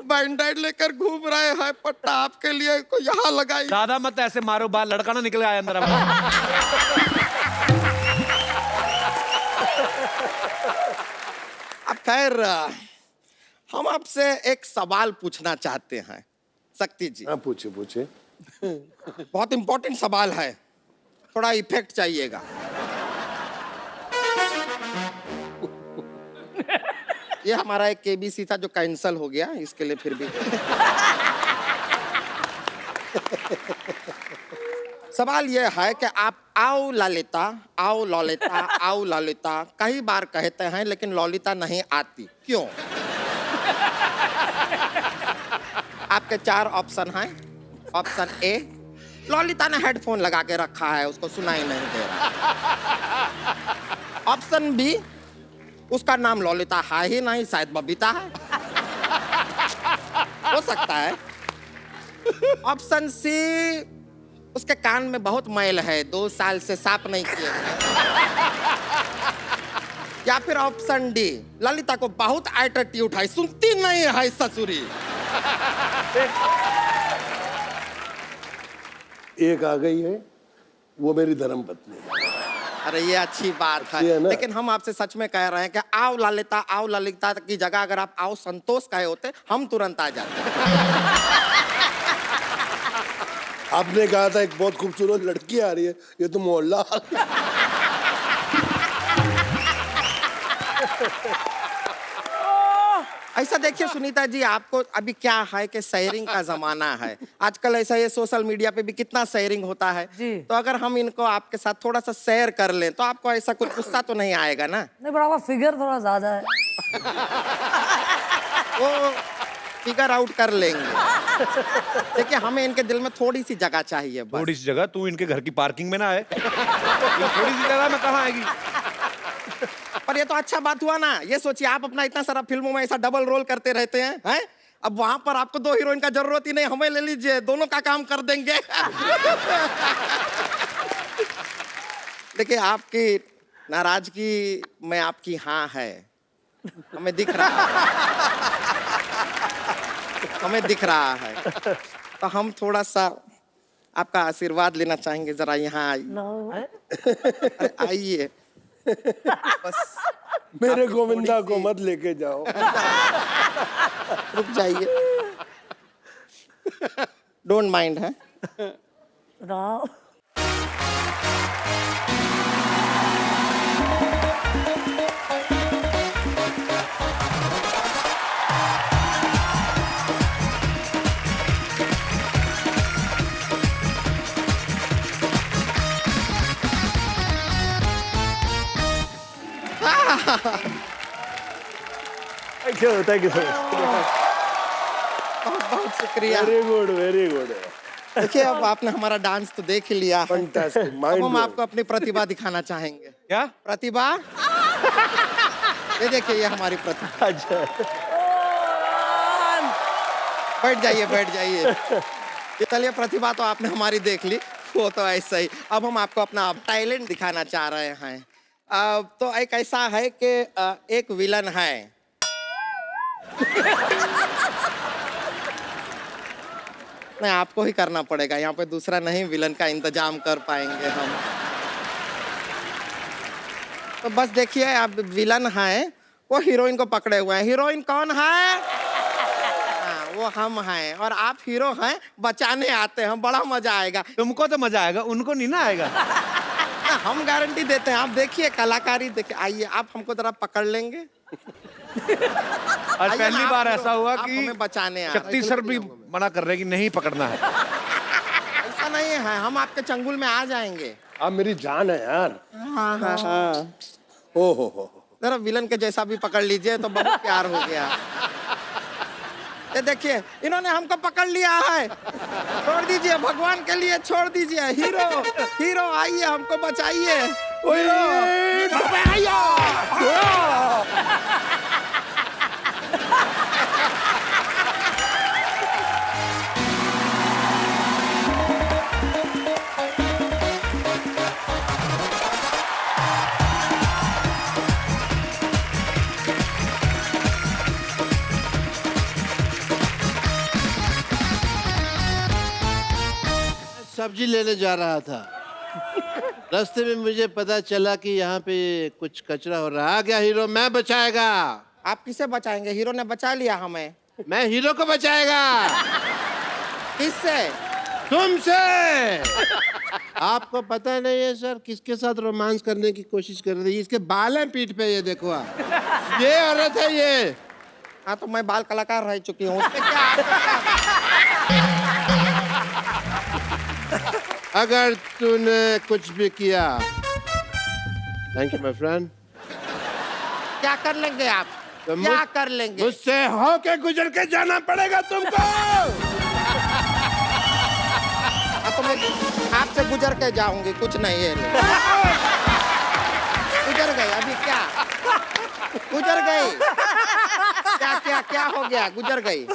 बैंडेड लेकर घूम रहे हैं। पट्टा आपके लिए को यहाँ लगाई। ज्यादा मत ऐसे मारो, बाल लड़का ना निकल आए अंदर अब। अब खैर हम आपसे एक सवाल पूछना चाहते हैं शक्ति जी। हाँ पूछे पूछे। बहुत इंपॉर्टेंट सवाल है, थोड़ा इफेक्ट चाहिएगा। ये हमारा एक केबीसी था जो कैंसिल हो गया, इसके लिए फिर भी सवाल ये है कि आप आओ ललिता, आओ ललिता, आओ ललिता कई बार कहते हैं लेकिन ललिता नहीं आती, क्यों? आपके 4 ऑप्शन हैं। ऑप्शन ए, ललिता ने हेडफोन लगा के रखा है, उसको सुनाई नहीं दे रहा। ऑप्शन बी, उसका नाम ललिता है ही नहीं, शायद बबीता है, हो सकता है। ऑप्शन सी, उसके कान में बहुत मैल है, 2 साल से साफ नहीं किए हैं। या फिर ऑप्शन डी, ललिता को बहुत एटीट्यूड है, सुनती नहीं है ससुरी। एक आ गई है, वो मेरी धर्मपत्नी है। अरे ये अच्छी बात अच्छी है है, ना? लेकिन हम आपसे सच में कह रहे हैं कि आओ ललिता की जगह अगर आप आओ संतोष कहे होते, हम तुरंत आ जाते। आपने कहा था एक बहुत खूबसूरत लड़की आ रही है, ये तो मोहल्ला। ऐसा देखिए सुनीता जी, आपको अभी क्या है कि शेयरिंग का जमाना है आजकल। ऐसा ये सोशल मीडिया पे भी कितना शेयरिंग होता है जी। तो अगर हम इनको आपके साथ थोड़ा सा शेयर कर लें तो आपको ऐसा कुछ गुस्सा तो नहीं आएगा ना? नहीं, बड़ा फिगर थोड़ा ज्यादा है। वो फिगर आउट कर लेंगे। देखिए हमें इनके दिल में थोड़ी सी जगह चाहिए बस। थोड़ी सी जगह, तू इनके घर की पार्किंग में ना आए। थोड़ी सी जगह में कहाँ आएगी? पर ये तो अच्छा बात हुआ ना। ये सोचिए आप अपना इतना सारा फिल्मों में ऐसा डबल रोल करते रहते हैं, अब वहां पर आपको 2 हीरोइन का जरूरत ही नहीं, हमें ले लीजिए, दोनों का काम कर देंगे। देखिए आपकी नाराजगी में आपकी हाँ है, हमें दिख रहा है, हमें दिख रहा है। तो हम थोड़ा सा आपका आशीर्वाद लेना चाहेंगे, जरा यहाँ आइए। आइए बस। मेरे आपकी गोविंदा थोड़ी को सी- मत लेके जाओ। रुक जाइए, डोंट माइंड है। Rao. Thank you so much. बहुत बहुत शुक्रिया। Very good very good. देखिए अब आपने हमारा डांस तो देख ही लिया है। फैंटास्टिक, अब माइंड हम आपको अपनी प्रतिभा दिखाना चाहेंगे। क्या? प्रतिभा, ये देखिए ये हमारी प्रतिभा। अच्छा, बैठ जाइए बैठ जाइए। ये चलिए प्रतिभा तो आपने हमारी देख ली, वो तो ऐसा ही। अब हम आपको अपना टैलेंट दिखाना चाह रहे हैं। तो एक ऐसा है कि एक विलन है। नहीं आपको ही करना पड़ेगा, यहाँ पे दूसरा नहीं विलन का इंतजाम कर पाएंगे हम। तो बस देखिए अब विलन है, वो हीरोइन को पकड़े हुए हैं। हीरोइन कौन है? हाँ, वो हम हैं और आप हीरो हैं, बचाने आते हैं, बड़ा मजा आएगा। तुमको तो मजा आएगा, उनको नहीं ना आएगा। हम गारंटी देते हैं, आप देखिए कलाकारी देखिए। आइए आप हमको जरा पकड़ लेंगे। आज आइए पहली ना, बार आप ऐसा हुआ आप कि हमें बचाने आ शक्ति सर भी मना कर रहे हैं कि नहीं पकड़ना है। ऐसा नहीं है, हम आपके चंगुल में आ जाएंगे। आप मेरी जान है यार। हाँ हाँ हाँ। ओ हो। जरा विलन के जैसा भी पकड़ लीजिए तो बहुत प्यार हो गया। ये देखिए इन्होंने हमको पकड़ लिया है, छोड़ दीजिए, भगवान के लिए छोड़ दीजिए। हीरो हीरो आइए हमको बचाइए। सब्जी लेने जा रहा था। रास्ते में मुझे पता चला कि यहाँ पे कुछ कचरा हो रहा है। आ गया हीरो, मैं बचाएगा। आप किसे बचाएंगे? हीरो ने बचा लिया हमें। मैं हीरो को बचाएगा। किससे? तुमसे। आपको पता नहीं है सर किसके साथ रोमांस करने की कोशिश कर रही है? इसके बाल हैं पीठ पे, ये देखो आप। ये औरत है ये। हाँ तो मैं बाल कलाकार रह चुकी हूँ, उसमें क्या? अगर तूने कुछ भी किया, थैंक यू माय फ्रेंड। क्या कर लेंगे आप? तो क्या कर लेंगे? मुझसे होके गुजर के जाना पड़ेगा तुमको। हाँ तो मैं आपसे गुजर के जाऊंगी, कुछ नहीं है। गुजर गई अभी क्या? गुजर गई क्या? क्या क्या हो गया? गुजर गई।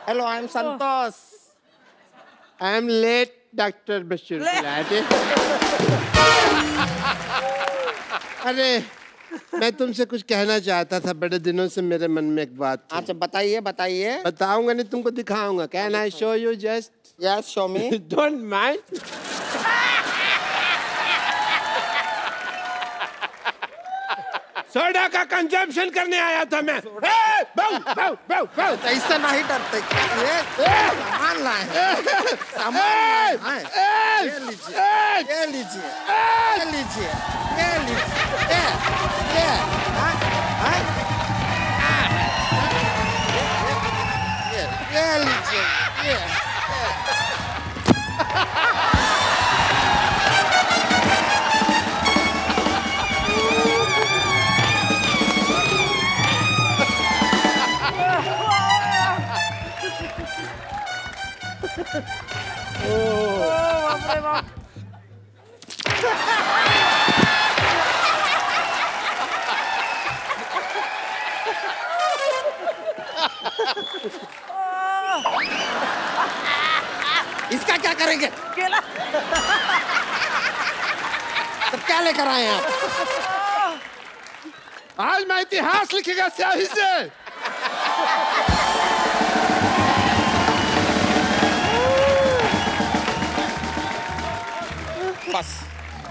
Hello, I am Santosh. I am late doctor Bashir Gulati. अरे मैं तुमसे कुछ कहना चाहता था, बड़े दिनों से मेरे मन में एक बात थी। अच्छा बताइए बताइए। बताऊंगा नहीं, तुमको दिखाऊंगा। Can I show you just? Yes, show me. Don't mind. Soda का कंजम्पशन करने आया था मैं। ऐसे नहीं डरते। ये सामान लाए हैं। सामान लाए हैं। ये लीजिए, ये लीजिए, ये लीजिए, ये लीजिए, ये हाँ, हाँ, ये लीजिए, ये। इसका क्या करेंगे? केला। तो क्या लेकर आए आप? आज मैं इतिहास लिखेगा स्याही से। बस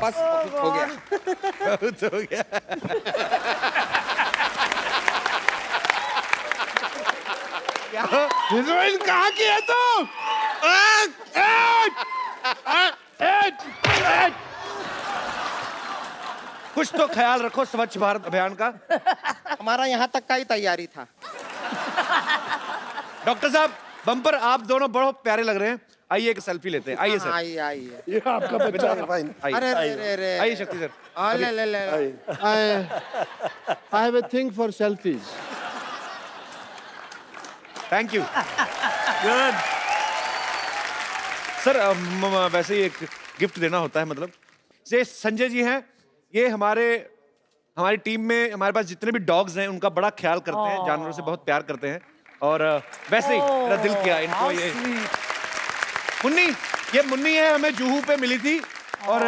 बस हो गया। बहुत हो गया। हीरोइन कहाँ की है तुम? कुछ तो ख्याल रखो स्वच्छ भारत अभियान का। हमारा यहाँ तक का ही तैयारी था। डॉक्टर साहब, बम्पर आप दोनों बहुत प्यारे लग रहे हैं। आइए एक सेल्फी लेते हैं। आइए सर। आइए आइए। ये आपका बच्चा है। अरे आइए रे रे रे। आइए शक्ति सर। ले ले ले। I have a thing for selfies. Thank you. Good sir, वैसे ही एक गिफ्ट देना होता है। मतलब ये संजय जी हैं, ये हमारी टीम में हमारे पास जितने भी डॉग्स हैं उनका बड़ा ख्याल करते हैं, जानवरों से बहुत प्यार करते हैं। और वैसे ही मेरा दिल किया इनको ये मुन्नी, ये मुन्नी है, हमें जुहू पे मिली थी। और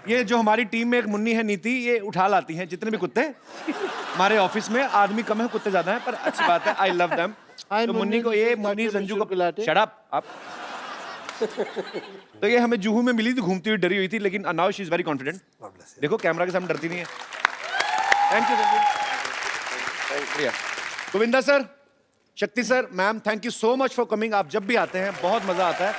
ये जो हमारी टीम में एक मुन्नी है नीति, ये उठा लाती हैं जितने भी कुत्ते हमारे ऑफिस में। आदमी कम है, कुत्ते ज्यादा हैं, पर अच्छी बात है। I love them. तो मुन्नी को ये मुन्नी संजू को शट अप आप। तो ये हमें जुहू में मिली थी, घूमती हुई डरी हुई थी, लेकिन now she is very confident. देखो कैमरा के सामने डरती नहीं है। थैंक यू शुक्रिया। गोविंदा सर, शक्ति sir, ma'am, thank you so much for coming. आप जब भी आते हैं बहुत मजा आता है।